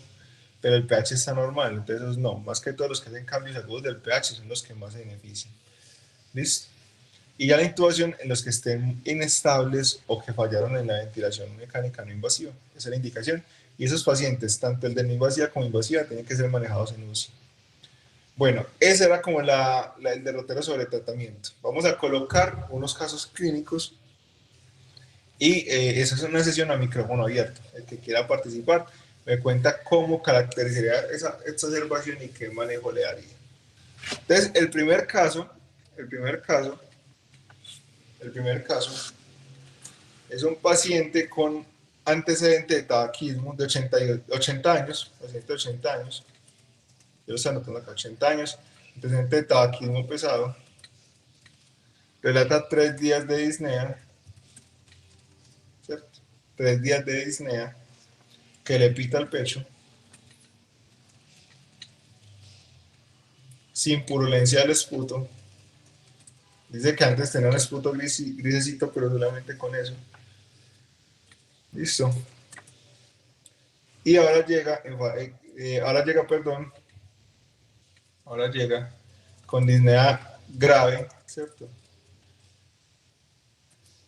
pero el pH está normal, entonces no, más que todos los que hacen cambios agudos del pH son los que más se benefician. ¿Listo? Y ya la intubación en los que estén inestables o que fallaron en la ventilación mecánica no invasiva, esa es la indicación. Y esos pacientes, tanto el de no invasiva como invasiva, tienen que ser manejados en UCI. Bueno, ese era como el derrotero sobre tratamiento. Vamos a colocar unos casos clínicos y esa es una sesión a micrófono abierto. El que quiera participar me cuenta cómo caracterizaría esa exacerbación y qué manejo le daría. Entonces, el primer caso es un paciente con antecedente de tabaquismo de 80 años, paciente de 80 años, yo lo estoy anotando acá, 80 años, antecedente de tabaquismo pesado, relata 3 días de disnea, ¿cierto? 3 días de disnea, que le pita el pecho, sin purulencia del esputo, dice que antes tenía un esputo grisecito, pero solamente con eso. Listo. Y ahora llega, con disnea grave, ¿cierto?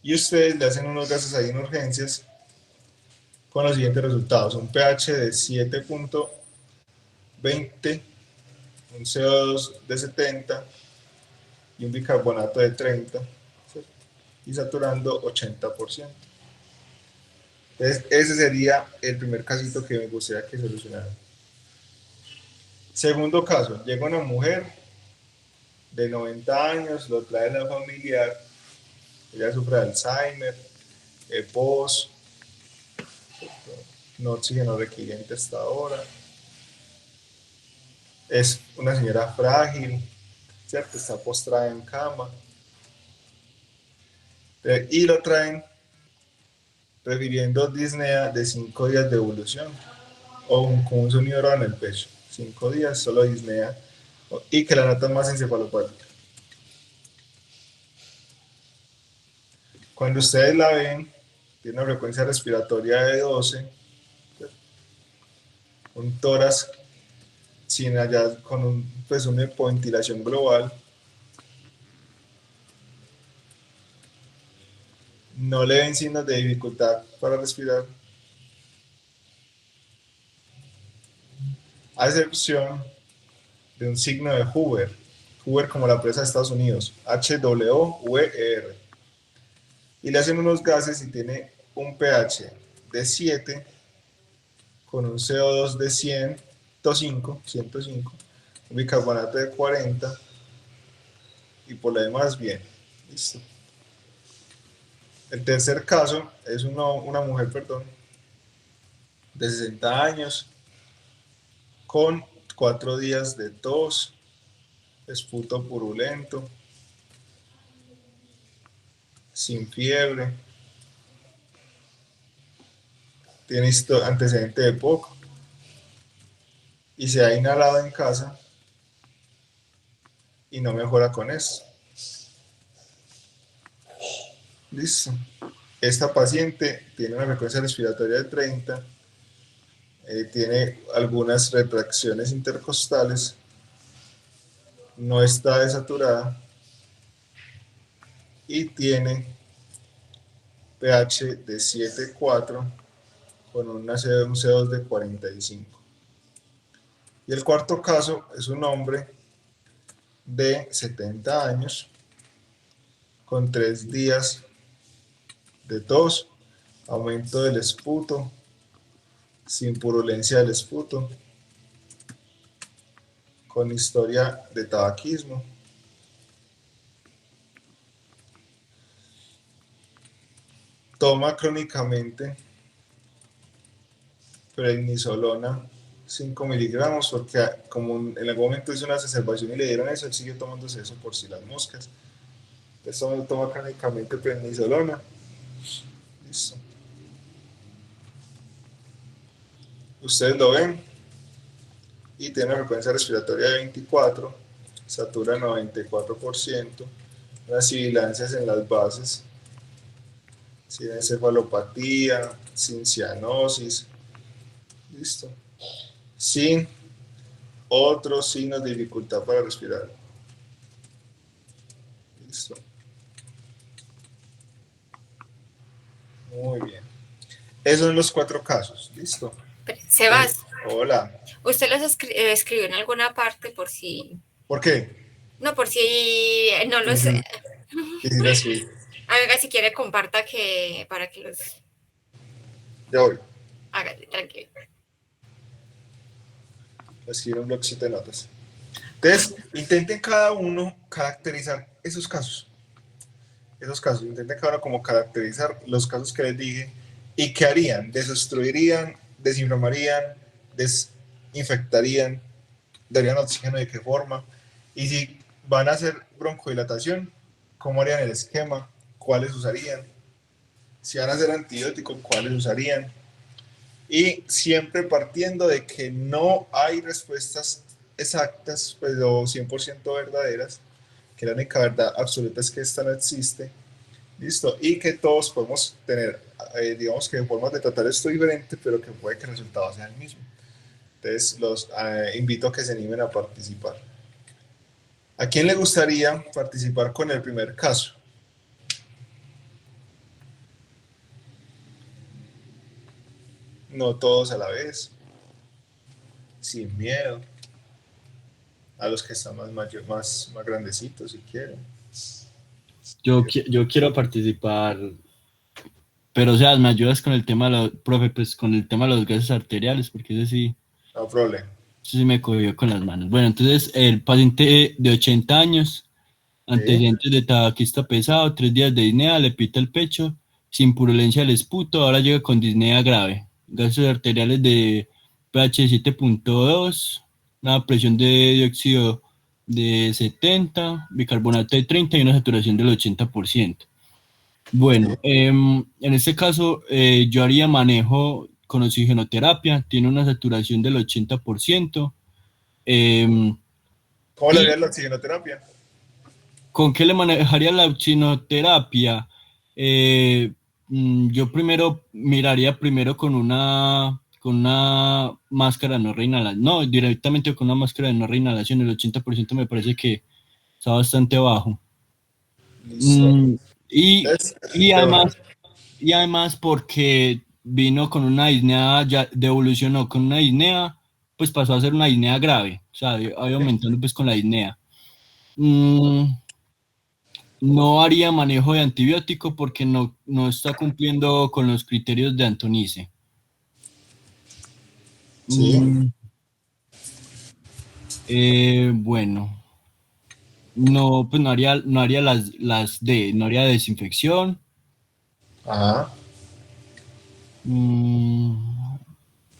Y ustedes le hacen unos gases ahí en urgencias con los siguientes resultados: un pH de 7.20, un CO2 de 70 y un bicarbonato de 30, ¿cierto? Y saturando 80%. Entonces, ese sería el primer casito que me gustaría que solucionaran. Segundo caso, llega una mujer de 90 años, lo trae la familiar, ella sufre de Alzheimer, EPOS, no oxígeno requiriente hasta ahora, es una señora frágil, ¿cierto? Está postrada en cama, y lo traen refiriendo disnea de 5 días de evolución o con un sonido raro en el pecho, 5 días, solo disnea, y que la nota más encefalopática. Cuando ustedes la ven, tiene una frecuencia respiratoria de 12, un tórax sin allá, con una hipoventilación global, no le ven signos de dificultad para respirar, a excepción de un signo de Hoover como la presa de Estados Unidos, HWVER, y le hacen unos gases y tiene un pH de 7 con un CO2 de 105, un bicarbonato de 40 y por lo demás bien. Listo. El tercer caso es una mujer, de 60 años con 4 días de tos, esputo purulento, sin fiebre, tiene antecedente de POC y se ha inhalado en casa y no mejora con eso. Listo. Esta paciente tiene una frecuencia respiratoria de 30, tiene algunas retracciones intercostales, no está desaturada y tiene pH de 7.4 con un CO2 de 45. Y el cuarto caso es un hombre de 70 años con 3 días de tos, aumento del esputo, sin purulencia del esputo, con historia de tabaquismo, toma crónicamente prednisolona 5 miligramos, porque como en algún momento hizo una exacerbación y le dieron eso, él siguió tomándose eso por si las moscas. Entonces toma crónicamente prednisolona. Listo. Ustedes lo ven y tiene una frecuencia respiratoria de 24, satura 94%, unas sibilancias en las bases, sin encefalopatía, sin cianosis, listo, sin otros signos de dificultad para respirar, listo. Muy bien. Esos son los 4 casos, listo. Sebas, Hola. ¿usted los escribió en alguna parte por si... ¿Por qué? No, por si no los... Quisiera escribir. Haga, si quiere, comparta que para que los Ya voy. haga, tranquilo. Escribir un bloquecito de notas. Entonces, intenten cada uno caracterizar esos casos. Intenten cada uno como caracterizar los casos que les dije y qué harían. Desobstruirían, desinflamarían, desinfectarían, darían oxígeno de qué forma. Y si van a hacer broncodilatación, ¿cómo harían el esquema? ¿Cuáles usarían? Si van a hacer antibióticos, ¿cuáles usarían? Y siempre partiendo de que no hay respuestas exactas, pero 100% verdaderas, que la única verdad absoluta es que esta no existe, listo, y que todos podemos tener, digamos que formas de tratar esto diferente, pero que puede que el resultado sea el mismo. Entonces los invito a que se animen a participar. ¿A quién le gustaría participar con el primer caso? No todos a la vez, sin miedo. A los que están más grandecitos, si quieren. Yo quiero participar, pero o sea, me ayudas con el tema de profe, pues con el tema de los gases arteriales, porque ese sí, No problema. eso sí me cogió con las manos. Bueno, entonces el paciente de 80 años, antecedentes de tabaquista pesado, 3 días de disnea, le pita el pecho, sin purulencia del esputo, ahora llega con disnea grave, gases arteriales de pH 7.2, una presión de dióxido de 70, bicarbonato de 30 y una saturación del 80%. Bueno, en este caso yo haría manejo con oxigenoterapia, tiene una saturación del 80%. ¿Cómo le haría ¿Y la oxigenoterapia? con qué le manejaría la oxigenoterapia? Yo primero miraría con una máscara de no reinhalación, no, directamente con una máscara de no reinhalación, el 80% me parece que está bastante bajo. Listo. Y, Entonces, y de una. además, y además porque vino con una disnea, ya evolucionó con una disnea, pues pasó a ser una disnea grave, o sea, iba aumentando pues con la disnea. No haría manejo de antibiótico porque no está cumpliendo con los criterios de Antonice. Sí. Bueno, no, pues no haría no haría desinfección. Ajá.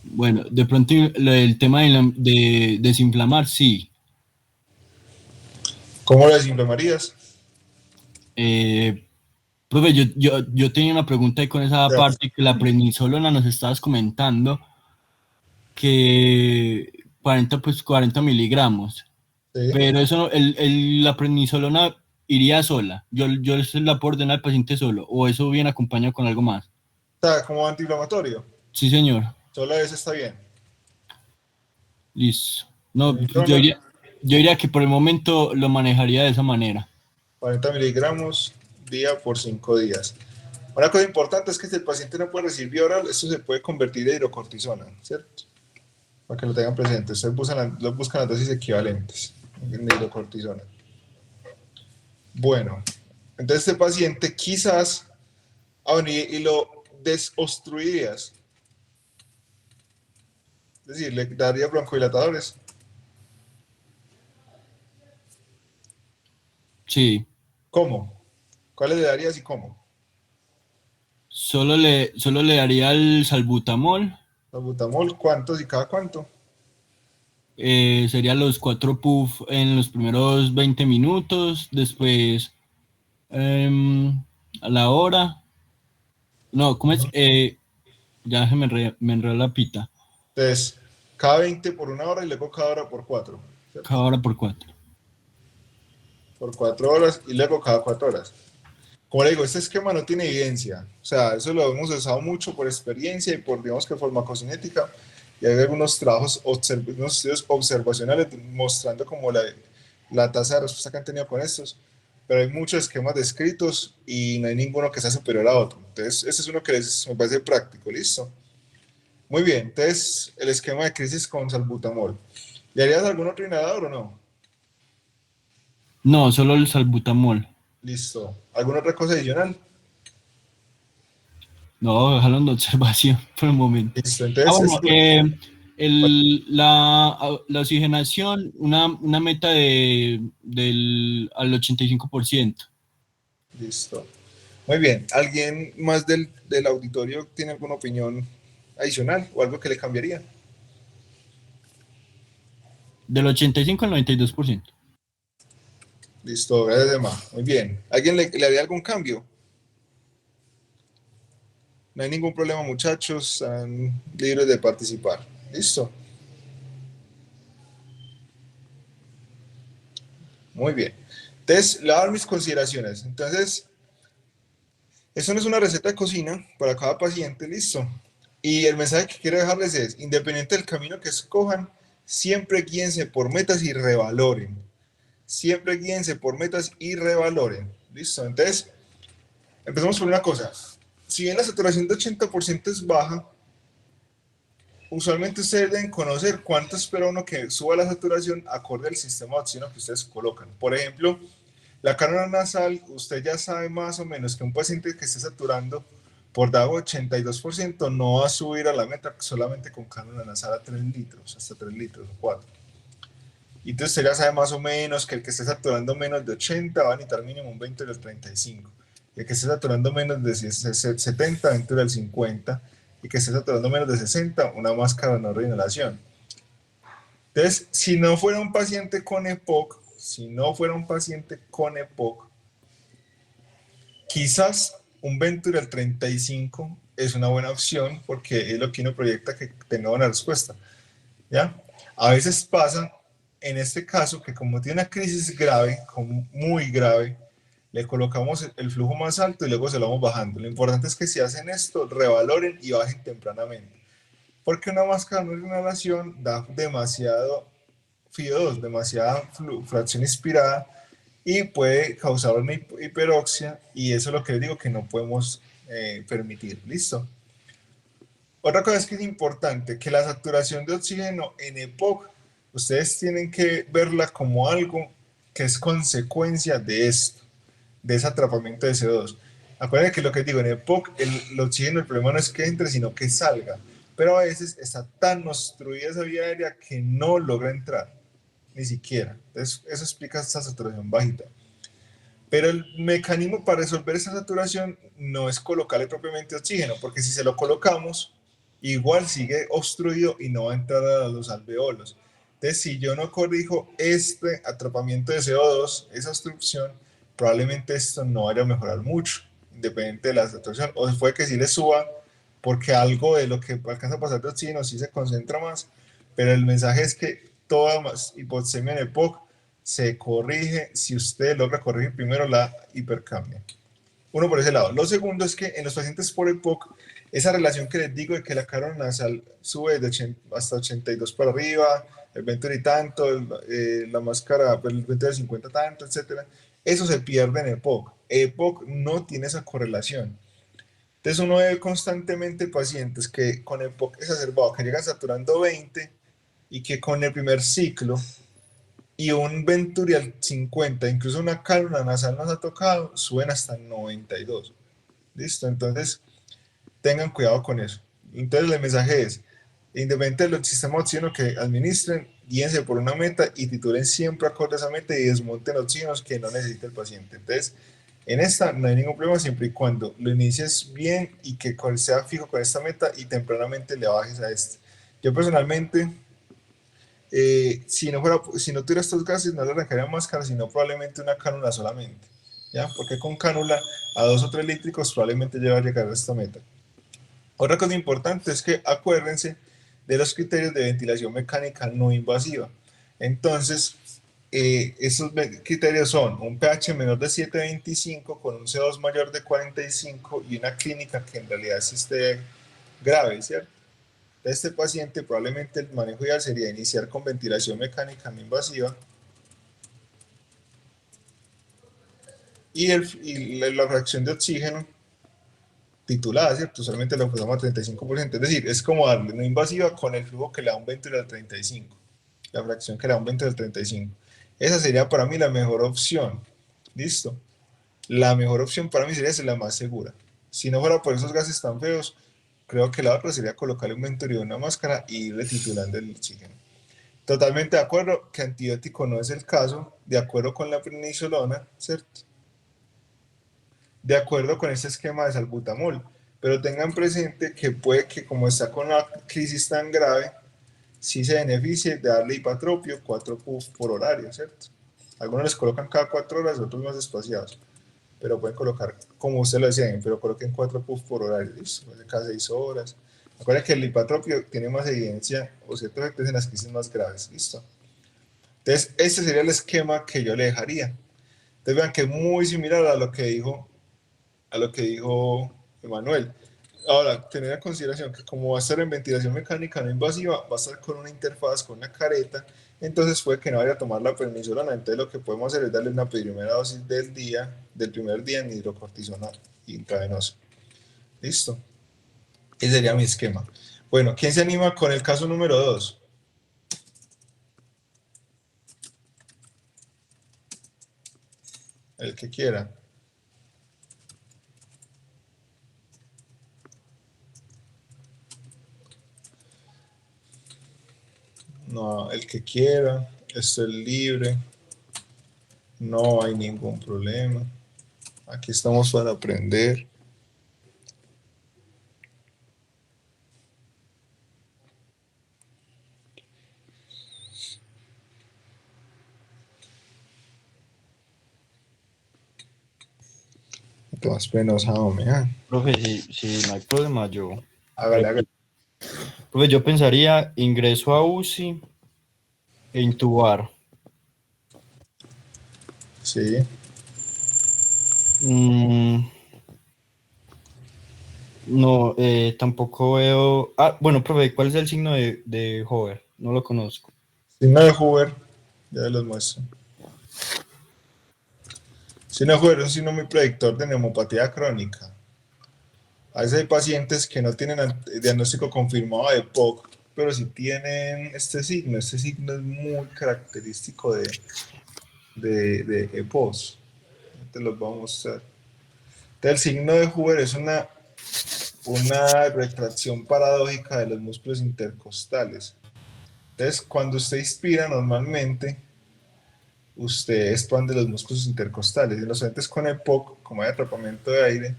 Bueno, de pronto el tema de desinflamar, sí. ¿Cómo lo desinflamarías? Profe, yo tenía una pregunta ahí con esa Ya. parte que la prednisolona nos estabas comentando que 40 miligramos, Sí. pero eso, la prednisolona iría sola. Yo se la puedo ordenar al paciente solo, o eso viene acompañado con algo más. Está como antiinflamatorio. Sí, señor. Solo ese está bien. Listo. No, pues Prednisona, yo diría que por el momento lo manejaría de esa manera. 40 miligramos día por 5 días. Una cosa importante es que si el paciente no puede recibir vía oral, esto se puede convertir en hidrocortisona, ¿cierto? Para que lo tengan presente. Ustedes buscan las dosis equivalentes en hidrocortisona. Bueno, entonces este paciente quizás, y lo desobstruirías, es decir, le daría broncodilatadores. Sí. ¿Cómo? ¿Cuáles le darías y cómo? Solo le daría el salbutamol. Salbutamol, ¿cuántos y cada cuánto? Sería los 4 puff en los primeros 20 minutos, después a la hora. No, ¿cómo es? Ya me enredó la pita. Entonces, cada 20 por 1 hora y luego cada hora por 4. Cada hora por 4. Por 4 horas y luego cada 4 horas. Como le digo, este esquema no tiene evidencia, o sea, eso lo hemos usado mucho por experiencia y por, digamos que farmacocinética, y hay algunos trabajos, unos estudios observacionales mostrando como la tasa de respuesta que han tenido con estos, pero hay muchos esquemas descritos y no hay ninguno que sea superior a otro. Entonces, ese es uno que me parece práctico, ¿listo? Muy bien, entonces, el esquema de crisis con salbutamol. ¿Le harías algún otro inhalador o no? No, solo el salbutamol. Listo. ¿Alguna otra cosa adicional? No, déjalo en observación por el momento. Listo, entonces, Bueno, la oxigenación, una meta al 85%. listo. Muy bien. ¿Alguien más del auditorio tiene alguna opinión adicional o algo que le cambiaría? Del 85 al 92%. Listo, gracias, Emma. Muy bien. ¿Alguien le haría algún cambio? No hay ningún problema, muchachos. Están libres de participar. Listo. Muy bien. Entonces, le voy a dar mis consideraciones. Entonces, esto no es una receta de cocina para cada paciente, listo. Y el mensaje que quiero dejarles es, independiente del camino que escojan, siempre guíense por metas y revaloren. Siempre guíense por metas y revaloren. Listo. Entonces, empezamos por una cosa. Si bien la saturación de 80% es baja, usualmente ustedes deben conocer cuánto espera uno que suba la saturación acorde al sistema de oxígeno que ustedes colocan. Por ejemplo, la cánula nasal, usted ya sabe más o menos que un paciente que esté saturando por debajo de 82% no va a subir a la meta solamente con cánula nasal a 3 litros, hasta 3 litros o 4. Y entonces usted ya sabe más o menos que el que esté saturando menos de 80 va a necesitar mínimo un 20 del 35. Y el que esté saturando menos de 70, 20 del 50. Y que esté saturando menos de 60, una máscara de no reinhalación. Entonces, si no fuera un paciente con EPOC, quizás un Venturi 35 es una buena opción porque es lo que uno proyecta que tenga una respuesta. ¿Ya? A veces pasa, en este caso, que como tiene una crisis grave, como muy grave, le colocamos el flujo más alto y luego se lo vamos bajando. Lo importante es que si hacen esto, revaloren y bajen tempranamente. Porque una máscara de inhalación da demasiado FiO2, demasiada fracción inspirada y puede causar una hiperoxia y eso es lo que les digo que no podemos permitir. ¿Listo? Otra cosa es que es importante que la saturación de oxígeno en EPOC, ustedes tienen que verla como algo que es consecuencia de esto, de ese atrapamiento de CO2. Acuérdense que lo que digo, en EPOC el oxígeno, el problema no es que entre, sino que salga. Pero a veces está tan obstruida esa vía aérea que no logra entrar, ni siquiera. Entonces, eso explica esta saturación bajita. Pero el mecanismo para resolver esa saturación no es colocarle propiamente oxígeno, porque si se lo colocamos, igual sigue obstruido y no va a entrar a los alveolos. Entonces, si yo no corrijo este atrapamiento de CO2, esa obstrucción, probablemente esto no vaya a mejorar mucho, independiente de la saturación. O puede que sí le suba, porque algo de lo que alcanza a pasar de oxígeno sí se concentra más, pero el mensaje es que toda hipoxemia en EPOC se corrige si usted logra corregir primero la hipercapnia. Uno por ese lado. Lo segundo es que en los pacientes por EPOC, esa relación que les digo de que la cánula nasal sube hasta 82 para arriba, el Venturi tanto, la máscara, el Venturi 50 tanto, etcétera, eso se pierde en EPOC. EPOC no tiene esa correlación. Entonces uno ve constantemente pacientes que con EPOC exacerbado, que llegan saturando 20 y que con el primer ciclo y un Venturi al 50, incluso una cánula nasal nos ha tocado, suben hasta 92. ¿Listo? Entonces, tengan cuidado con eso. Entonces, el mensaje es, independientemente del sistema de oxígeno que administren, guíense por una meta y titulen siempre acorde a esa meta y desmonten oxígenos que no necesita el paciente. Entonces, en esta no hay ningún problema siempre y cuando lo inicies bien y que sea fijo con esta meta y tempranamente le bajes a este. Yo personalmente, si no tuviera estos gases, no le arrancaría máscara, sino probablemente una cánula solamente. ¿Ya? Porque con cánula a 2 o 3 litros probablemente ya va a llegar a esta meta. Otra cosa importante es que acuérdense de los criterios de ventilación mecánica no invasiva. Entonces, esos criterios son un pH menor de 7.25 con un CO2 mayor de 45 y una clínica que en realidad sí esté grave, ¿cierto? De este paciente probablemente el manejo ideal sería iniciar con ventilación mecánica no invasiva y la fracción de oxígeno titulada, ¿cierto? Solamente lo pasamos a 35%, es decir, es como darle no invasiva con el flujo que le da un ventilo al 35, la fracción que le da un ventilo al 35. Esa sería para mí la mejor opción, ¿listo? La mejor opción para mí sería ser la más segura. Si no fuera por esos gases tan feos, creo que la otra sería colocarle un ventilo y una máscara y irle titulando el oxígeno. Totalmente de acuerdo que antibiótico no es el caso, de acuerdo con la prednisolona, ¿cierto? De acuerdo con este esquema de salbutamol, pero tengan presente que puede que como está con una crisis tan grave, sí se beneficie de darle hipatropio 4 puff por horario, ¿cierto? Algunos les colocan cada 4 horas, otros más espaciados, pero pueden colocar como usted lo deseen, pero coloquen 4 puff por horario, ¿listo? Cada 6 horas. Acuérdense que el hipatropio tiene más evidencia o ciertos efectos en las crisis más graves, ¿listo? Entonces, este sería el esquema que yo le dejaría. Entonces, vean que es muy similar a lo que dijo Emanuel. Ahora, tener en consideración que como va a estar en ventilación mecánica no invasiva, va a estar con una interfaz, con una careta, entonces puede que no vaya a tomar la prednisolona. Entonces lo que podemos hacer es darle una primera dosis del primer día en hidrocortisona intravenoso. Listo. Ese sería mi esquema. Bueno, ¿quién se anima con el caso número 2? El que quiera. No, el que quiera. Esto es libre. No hay ningún problema. Aquí estamos para aprender. Todas penosas, hombre. Profe, si no hay problema, yo. Hágale. Profe, yo pensaría ingreso a UCI e intubar. Sí. No, tampoco veo. Ah, bueno, profe, ¿cuál es el signo de Hover? No lo conozco. Signo de Hoover, ya los muestro. Signo de Hoover es un signo muy predictor de neumopatía crónica. A veces hay pacientes que no tienen el diagnóstico confirmado de POC, pero sí tienen este signo. Este signo es muy característico de EPOS. Te los voy a mostrar. Entonces, el signo de Hoover es una retracción paradójica de los músculos intercostales. Entonces, cuando usted inspira, normalmente usted expande los músculos intercostales. En los pacientes con EPOC, como hay atrapamiento de aire,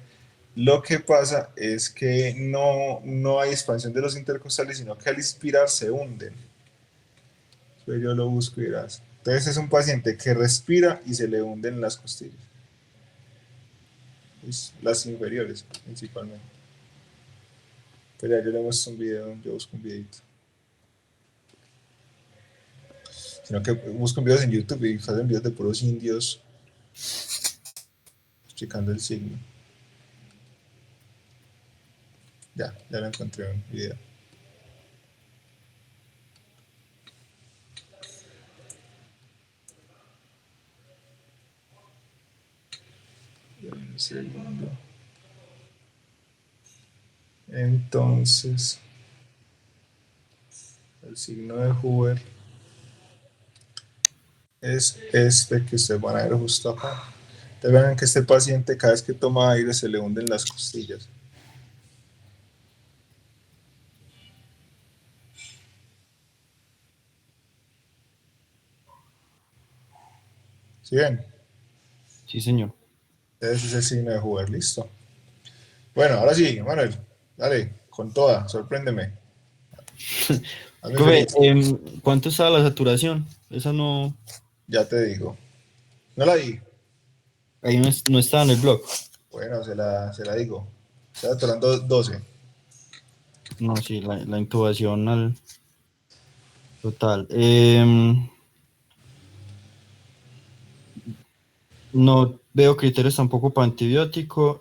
lo que pasa es que no hay expansión de los intercostales, sino que al inspirar se hunden. Entonces yo lo busco y verás. Entonces es un paciente que respira y se le hunden las costillas. Las inferiores, principalmente. Pero ya yo le muestro un video, yo busco un videito. Sino que buscan videos en YouTube y hacen videos de puros indios explicando el signo. Ya lo encontré en un video. Un segundo. Entonces, el signo de Hoover es este que ustedes van a ver justo acá. Te vean que este paciente cada vez que toma aire se le hunden las costillas. ¿Sí ven? Sí, señor. Ese es el signo de Hoover, listo. Bueno, ahora sí, Manuel, dale, con toda, sorpréndeme. Profe, ¿cuánto está la saturación? Esa no. Ya te digo. No la di. Ahí no está en el blog. Bueno, se la digo. Está saturando 12. No, sí, la intubación al total. No veo criterios tampoco para antibiótico.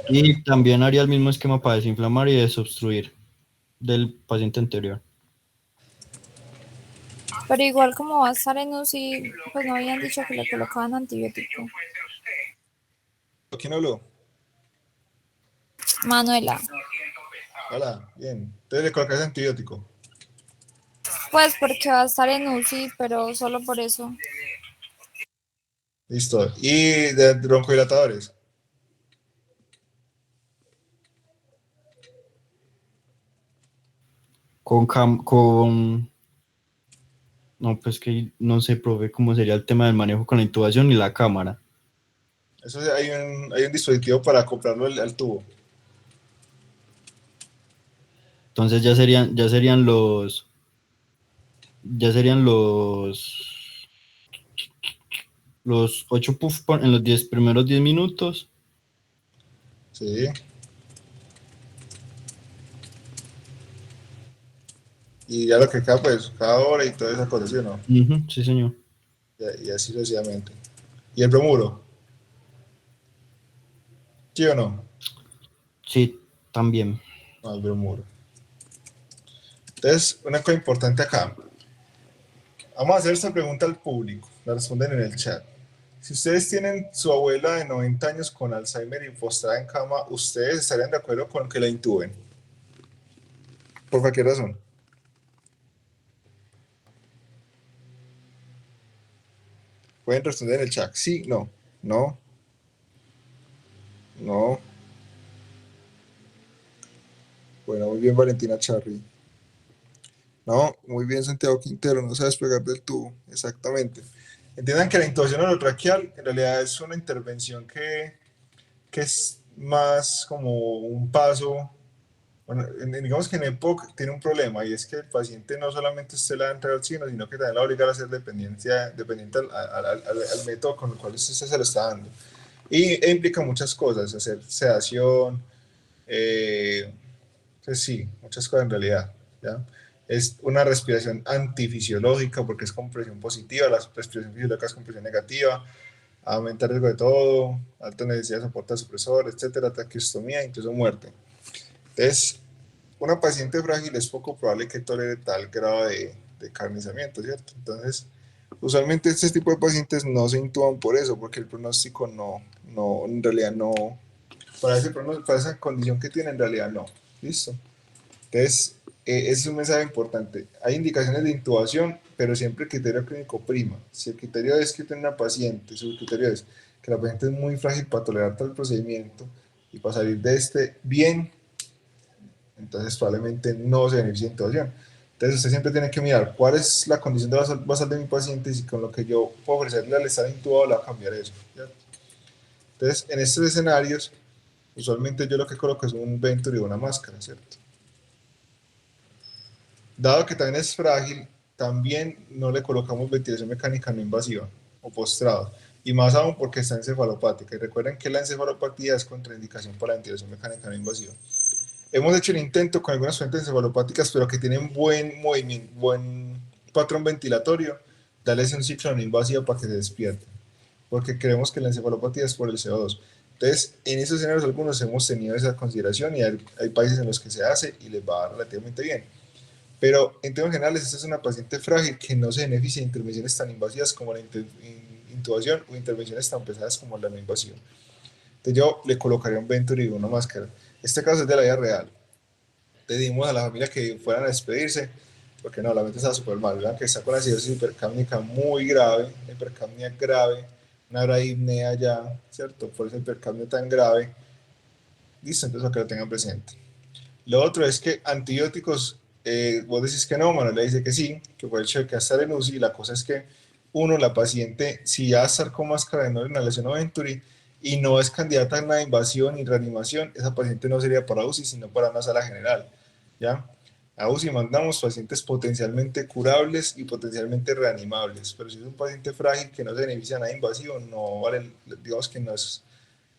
Y también haría el mismo esquema para desinflamar y desobstruir del paciente anterior. Pero igual como va a estar en UCI, pues no habían dicho que le colocaban antibiótico. ¿Quién habló? Manuela. Hola, bien. Entonces le colocas antibiótico. Pues porque va a estar en UCI, pero solo por eso. Listo. ¿Y de broncodilatadores? No, pues que no sé, profe, cómo sería el tema del manejo con la intubación y la cámara. Eso hay un dispositivo para acoplarlo al tubo. Entonces ya serían los 8 puff en los primeros 10 minutos. Sí. Y ya lo que queda, pues, cada hora y toda esa cosa, ¿sí o no? Sí, señor. Y así sucesivamente. ¿Y el bromuro? ¿Sí o no? Sí, también. No, el bromuro. Entonces, una cosa importante acá. Vamos a hacer esta pregunta al público. La responden en el chat. Si ustedes tienen su abuela de 90 años con Alzheimer y postrada en cama, ¿ustedes estarían de acuerdo con que la intuben? Por cualquier razón. Pueden responder en el chat. Sí, no, no, no. Bueno, muy bien, Valentina Charri. No, muy bien, Santiago Quintero. No sabes pegar del tubo. Exactamente. Entiendan que la intubación orotraqueal en realidad es una intervención que es más como un paso. Bueno, digamos que en EPOC tiene un problema y es que el paciente no solamente usted le da entrada al sino que también la obliga a ser dependiente al método con el cual usted se lo está dando. Y implica muchas cosas, hacer sedación, pues sí, muchas cosas en realidad. ¿ya? Es una respiración antifisiológica porque es compresión positiva, la respiración fisiológica es compresión negativa, aumenta el riesgo de todo, alta necesidad de soporte supresor, etcétera, taquistomía, incluso muerte. Entonces, una paciente frágil es poco probable que tolere tal grado de carnizamiento, ¿cierto? Entonces, usualmente este tipo de pacientes no se intuban por eso, porque el pronóstico en realidad no, para esa condición que tiene, en realidad no. ¿Listo? Entonces, ese es un mensaje importante. Hay indicaciones de intubación, pero siempre el criterio clínico prima. Si el criterio es que tiene una paciente, si el criterio es que la paciente es muy frágil para tolerar tal procedimiento y para salir de este bien, entonces probablemente no se beneficie de intubación. Entonces usted siempre tiene que mirar cuál es la condición de basal de mi paciente y si con lo que yo puedo ofrecerle al estar intubado le va a cambiar eso. ¿cierto? Entonces, en estos escenarios, usualmente yo lo que coloco es un Venturi o una máscara, ¿cierto? Dado que también es frágil, también no le colocamos ventilación mecánica no invasiva o postrado. Y más aún porque está encefalopática. Y recuerden que la encefalopatía es contraindicación para la ventilación mecánica no invasiva. Hemos hecho el intento con algunas fuentes encefalopáticas, pero que tienen buen movimiento, buen patrón ventilatorio, darles un ciclo no invasivo para que se despierten, porque creemos que la encefalopatía es por el CO2. Entonces, en esos escenarios algunos hemos tenido esa consideración y hay países en los que se hace y les va relativamente bien. Pero en términos generales, esta es una paciente frágil que no se beneficia de intervenciones tan invasivas como la intubación o intervenciones tan pesadas como la no invasiva. Entonces yo le colocaría un Venturi y una máscara. Este caso es de la vida real. Pedimos a la familia que fueran a despedirse, porque no, la mente está súper mal, ¿verdad? Que está con acidosis hipercámnica muy grave, hipercamnia grave, una bradipnea ya, ¿cierto? Por ese hipercamnia tan grave. Listo, entonces para que lo tengan presente. Lo otro es que antibióticos, vos decís que no, Manuel le dice que sí, que fue el hecho de que estar en UCI, la cosa es que uno, la paciente, si ya estar con máscara de no inhalación o Venturi y no es candidata a una invasión ni reanimación, esa paciente no sería para UCI, sino para una sala general, ¿ya? A UCI mandamos pacientes potencialmente curables y potencialmente reanimables, pero si es un paciente frágil que no se beneficia de nada invasivo, no vale, digamos que no es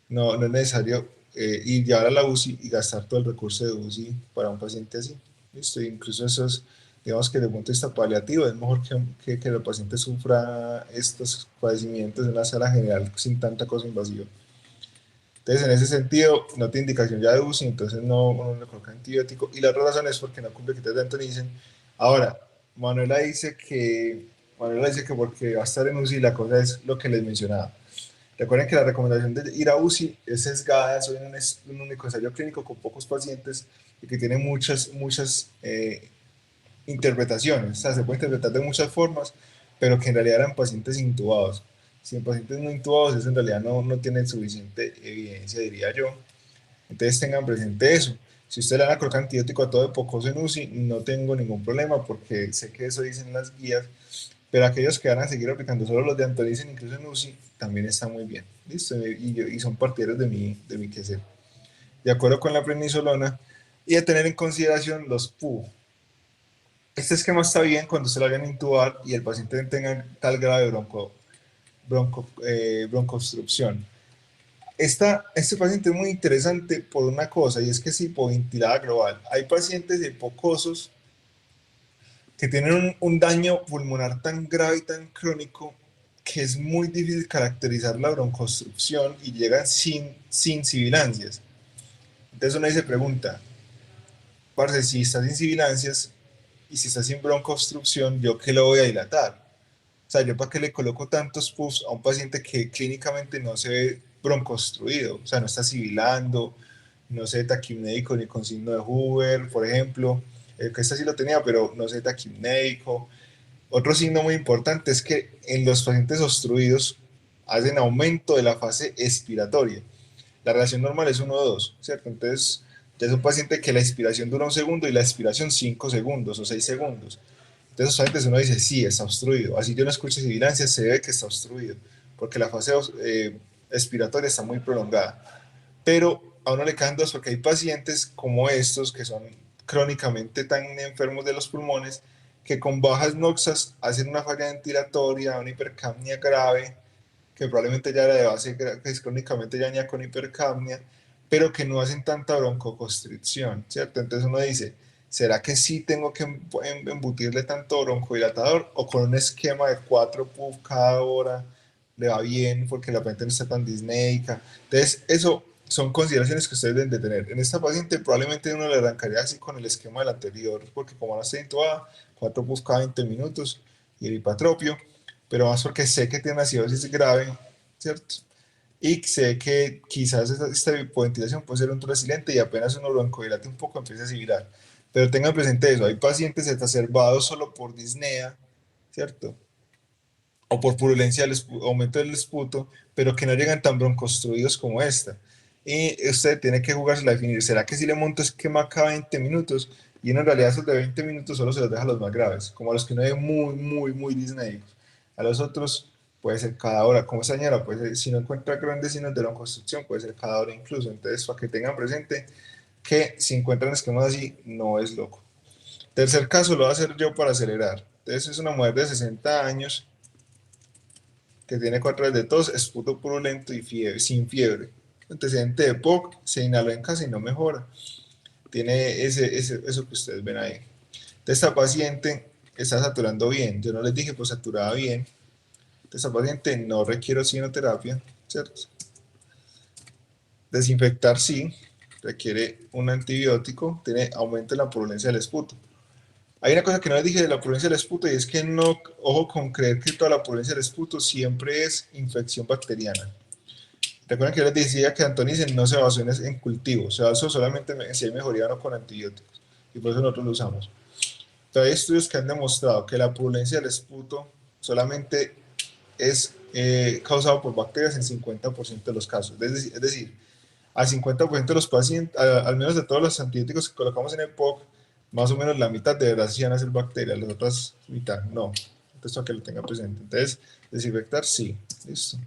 necesario llevar a la UCI y gastar todo el recurso de UCI para un paciente así. ¿Listo? Incluso digamos que desde el punto de vista paliativo es mejor que el paciente sufra estos padecimientos en una sala general sin tanta cosa invasiva. Entonces, en ese sentido, no tiene indicación ya de UCI, entonces no le coloca antibiótico. Y la otra razón es porque no cumple criterios de Antonicen. Ahora, Manuela dice que porque va a estar en UCI, la cosa es lo que les mencionaba. Recuerden que la recomendación de ir a UCI es sesgada, soy un único ensayo clínico con pocos pacientes y que tiene muchas interpretaciones. O sea, se puede interpretar de muchas formas, pero que en realidad eran pacientes intubados. Si en pacientes no intubados, eso en realidad no tiene suficiente evidencia, diría yo. Entonces tengan presente eso. Si usted le van a colocar antibiótico a todo de pocoso en UCI, no tengo ningún problema porque sé que eso dicen las guías, pero aquellos que van a seguir aplicando solo los de Antonicen, incluso en UCI, también está muy bien. ¿Listo? Y son partidarios de mi quehacer. De acuerdo con la prednisolona, y de tener en consideración los PU. Este esquema está bien cuando se lo hagan intubar y el paciente tenga tal grado de broncoobstrucción. Este paciente es muy interesante por una cosa, y es que es hipoventilada global. Hay pacientes hipocosos que tienen un daño pulmonar tan grave y tan crónico que es muy difícil caracterizar la broncoobstrucción y llegan sin sibilancias. Entonces uno se pregunta, parce, si está sin sibilancias y si está sin broncoobstrucción, ¿yo qué lo voy a dilatar? O sea, ¿yo para qué le coloco tantos puffs a un paciente que clínicamente no se ve broncoobstruido? O sea, no está sibilando, no se ve taquipnéico ni con signo de Hoover, por ejemplo. Que este sí lo tenía, pero no se ve taquipnéico. Otro signo muy importante es que en los pacientes obstruidos hacen aumento de la fase expiratoria. La relación normal es 1-2, ¿cierto? Entonces, ya es un paciente que la expiración dura 1 segundo y la expiración 5 segundos o 6 segundos. Entonces, solamente uno dice, sí, está obstruido. Así yo no escucho sibilancia, se ve que está obstruido, porque la fase expiratoria está muy prolongada. Pero a uno le caen dos, porque hay pacientes como estos, que son crónicamente tan enfermos de los pulmones, que con bajas noxas hacen una falla ventilatoria, una hipercapnia grave, que probablemente ya era de base, que es crónicamente ya venía con hipercapnia, pero que no hacen tanta broncoconstricción, ¿cierto? Entonces uno dice, ¿será que sí tengo que embutirle tanto broncodilatador o con un esquema de 4 puff cada hora le va bien porque la paciente no está tan disneica? Entonces, eso son consideraciones que ustedes deben de tener. En esta paciente probablemente uno le arrancaría así con el esquema del anterior, porque como no está intubada, 4 puff cada 20 minutos y el hipatropio, pero más porque sé que tiene una acidosis grave, ¿cierto? Y sé que quizás esta hipoventilación puede ser un resiliente y apenas uno broncodilate un poco empieza a sibilar. Pero tengan presente eso, hay pacientes exacerbados solo por disnea, ¿cierto? O por purulencia del aumento del esputo, pero que no llegan tan broncostruidos como esta. Y usted tiene que jugársela a definir, ¿será que si le monto esquema cada 20 minutos? Y en realidad esos de 20 minutos solo se los deja a los más graves, como a los que no hay muy disneicos. A los otros puede ser cada hora, como señora, pues si no encuentra grandes signos de broncoconstricción, puede ser cada hora incluso. Entonces, para que tengan presente que si encuentran esquemas así, no es loco. Tercer caso, lo voy a hacer yo para acelerar. Entonces, es una mujer de 60 años que tiene 4 días de tos, esputo purulento y fiebre, sin fiebre. Antecedente de POC, se inhaló en casa y no mejora. Tiene eso que ustedes ven ahí. Entonces, esta paciente está saturando bien. Yo no les dije, pues saturaba bien. Esta paciente no requiere oxigenoterapia, ¿cierto? Desinfectar sí, requiere un antibiótico, tiene aumento en la purulencia del esputo. Hay una cosa que no les dije de la purulencia del esputo y es que no, ojo con creer que toda la purulencia del esputo siempre es infección bacteriana. Recuerden que yo les decía que Antonicen no se basó en cultivo, se basó solamente en si hay mejoría o no con antibióticos y por eso nosotros lo usamos. Pero hay estudios que han demostrado que la purulencia del esputo solamente es causado por bacterias en 50% de los casos. Es decir, al 50% de los pacientes, al menos de todos los antibióticos que colocamos en el POC, más o menos la mitad de verdad sí van a ser bacterias, las otras mitad no. Entonces, para que lo tengan presente. Entonces, desinfectar sí. Listo.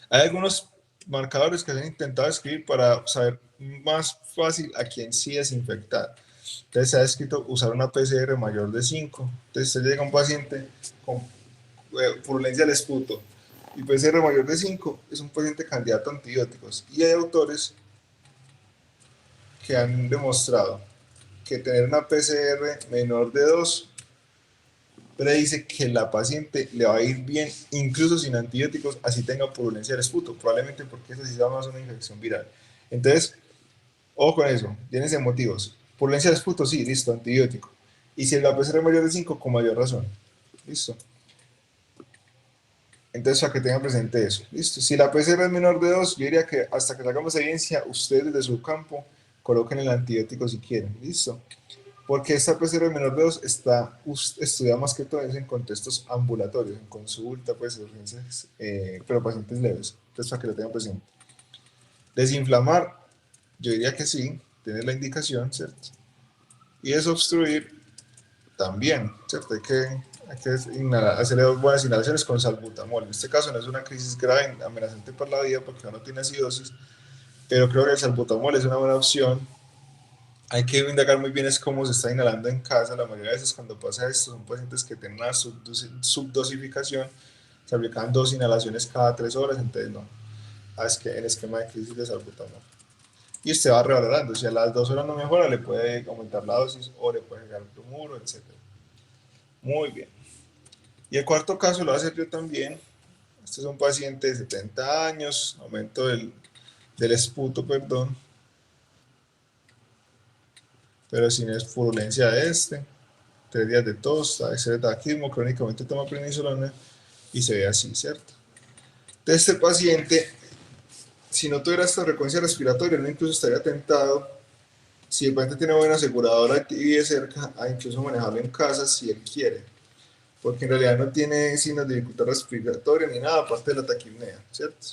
Hay algunos marcadores que se han intentado escribir para saber más fácil a quién sí desinfectar. Entonces, se ha escrito usar una PCR mayor de 5. Entonces, usted llega a un paciente con purulencia del esputo y PCR mayor de 5, es un paciente candidato a antibióticos. Y hay autores que han demostrado que tener una PCR menor de 2 predice que la paciente le va a ir bien, incluso sin antibióticos, así tenga purulencia del esputo, probablemente porque eso sí se llama una infección viral. Entonces, ojo con eso, llénense motivos. Purulencia del esputo, sí, listo, antibiótico. Y si la PCR es mayor de 5, con mayor razón. Listo. Entonces, para que tengan presente eso. Listo. Si la PCR es menor de 2, yo diría que hasta que hagamos evidencia, ustedes desde su campo coloquen el antibiótico si quieren. Listo. Porque esta PCR menor de 2 está estudiada más que todo en contextos ambulatorios, en consulta, pues, urgencias, pero pacientes leves. Entonces, para que lo tengan presente. Desinflamar, yo diría que sí, tiene la indicación, ¿cierto? Y desobstruir, también, ¿cierto? Hay que hacerle buenas inhalaciones con salbutamol. En este caso no es una crisis grave, amenazante por la vida, porque uno tiene acidosis, pero creo que el salbutamol es una buena opción. Hay que indagar muy bien es cómo se está inhalando en casa. La mayoría de veces cuando pasa esto son pacientes que tienen una subdosificación, se aplican 2 inhalaciones cada 3 horas, entonces no, es que en esquema de crisis de salbutamol. Y usted va revalorando, si a las 2 horas no mejora, le puede aumentar la dosis o le puede llegar el bromuro, etc. Muy bien. Y el cuarto caso lo voy a hacer yo también. Este es un paciente de 70 años, aumento del esputo, perdón, pero sin purulencia de 3 días de tos, de taquismo, crónicamente toma prednisolona y se ve así, ¿cierto? De este paciente, si no tuviera esta frecuencia respiratoria, no incluso estaría tentado, si el paciente tiene buena aseguradora y vive cerca, a incluso manejarlo en casa si él quiere, porque en realidad no tiene signos de dificultad respiratoria ni nada, aparte de la taquipnea, ¿cierto?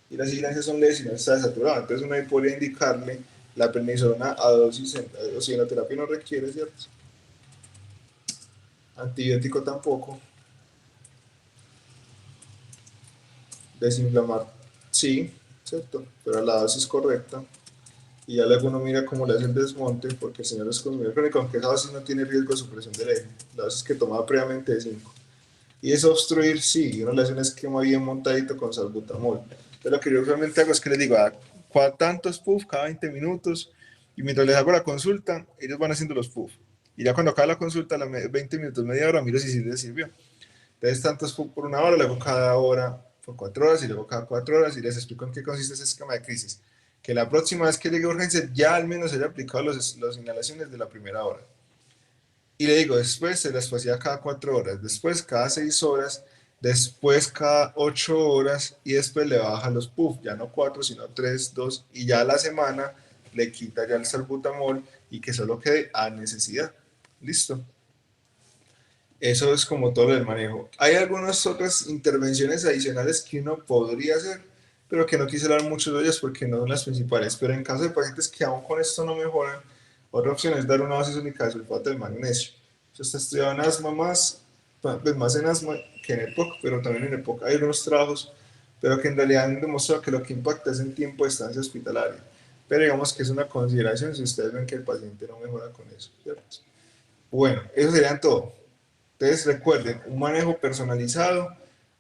Y las silencias son leves y no está desaturado, entonces uno ahí podría indicarle la prednisolona a dosis, oxigenoterapia no requiere, ¿cierto? Antibiótico tampoco. Desinflamar, sí, ¿cierto? Pero a la dosis correcta. Y ya luego uno mira cómo le hace el desmonte, porque el señor es consumidor crónico, aunque esa dosis no tiene riesgo de supresión del eje, la dosis que tomaba previamente de 5. Y es obstruir, sí, y uno le hace un esquema bien montadito con salbutamol. Entonces lo que yo realmente hago es que les digo, tantos puff cada 20 minutos, y mientras les hago la consulta, ellos van haciendo los puff. Y ya cuando acaba la consulta, a los 20 minutos, media hora, miro si sí les sirvió. Entonces tantos puff por una hora, luego cada hora por 4 horas, y luego cada 4 horas, y les explico en qué consiste ese esquema de crisis. Que la próxima vez que llegue a urgencia ya al menos haya aplicado las inhalaciones de la primera hora. Y le digo, después se las hacía cada 4 horas, después cada 6 horas, después cada 8 horas y después le baja los puff, ya no 4 sino 3, 2 y ya a la semana le quita ya el salbutamol y que solo quede a necesidad. Listo. Eso es como todo el manejo. Hay algunas otras intervenciones adicionales que uno podría hacer, pero que no quise hablar mucho de ellas porque no son las principales. Pero en caso de pacientes que aún con esto no mejoran, otra opción es dar una dosis única de sulfato de magnesio. Eso está estudiado en asma más en asma que en EPOC, pero también en EPOC hay algunos trabajos, pero que en realidad han demostrado que lo que impacta es el tiempo de estancia hospitalaria. Pero digamos que es una consideración si ustedes ven que el paciente no mejora con eso, ¿cierto? Bueno, eso sería todo. Entonces recuerden, un manejo personalizado,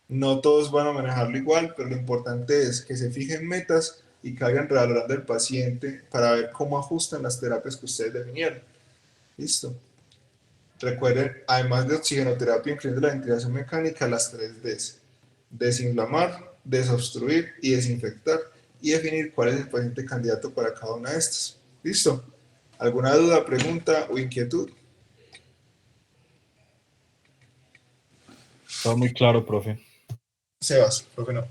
no todos van a manejarlo igual, pero lo importante es que se fijen metas y que vayan revalorando al paciente para ver cómo ajustan las terapias que ustedes definieron. Listo. Recuerden, además de oxigenoterapia, incluyendo la ventilación mecánica, las 3 Ds. Desinflamar, desobstruir y desinfectar. Y definir cuál es el paciente candidato para cada una de estas. ¿Listo? ¿Alguna duda, pregunta o inquietud? Todo muy claro, profe. Sebas, profe, no.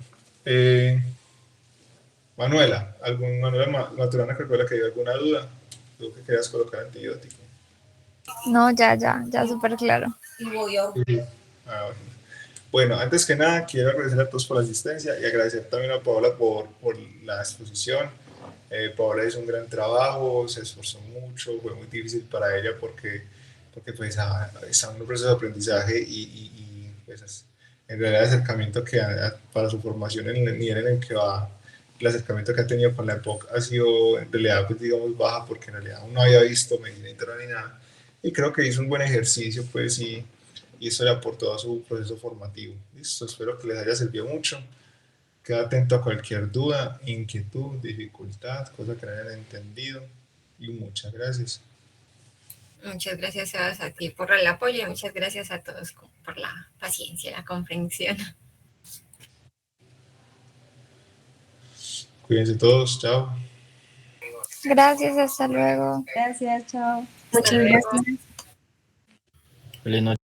Manuela, Manuela Maturana, que hay alguna duda, tú que querías colocar antibiótico. No, ya súper claro. Sí. Bueno, antes que nada, quiero agradecer a todos por la asistencia y agradecer también a Paola por la exposición. Paola hizo un gran trabajo, se esforzó mucho, fue muy difícil para ella porque pues está en un proceso de aprendizaje y pues en realidad el acercamiento para su formación en el nivel en el que va, el acercamiento que ha tenido con la EPOC ha sido en realidad, pues, digamos, baja porque en realidad uno había visto medicina interna ni nada y creo que hizo un buen ejercicio, pues, y eso le aportó a su proceso formativo. Listo, espero que les haya servido mucho. Queda atento a cualquier duda, inquietud, dificultad, cosa que no hayan entendido y muchas gracias. Muchas gracias, Sebas, a ti por el apoyo y muchas gracias a todos por la paciencia y la comprensión. Cuídense todos, chao. Gracias, hasta luego. Gracias, chao. Hasta luego. Feliz noche.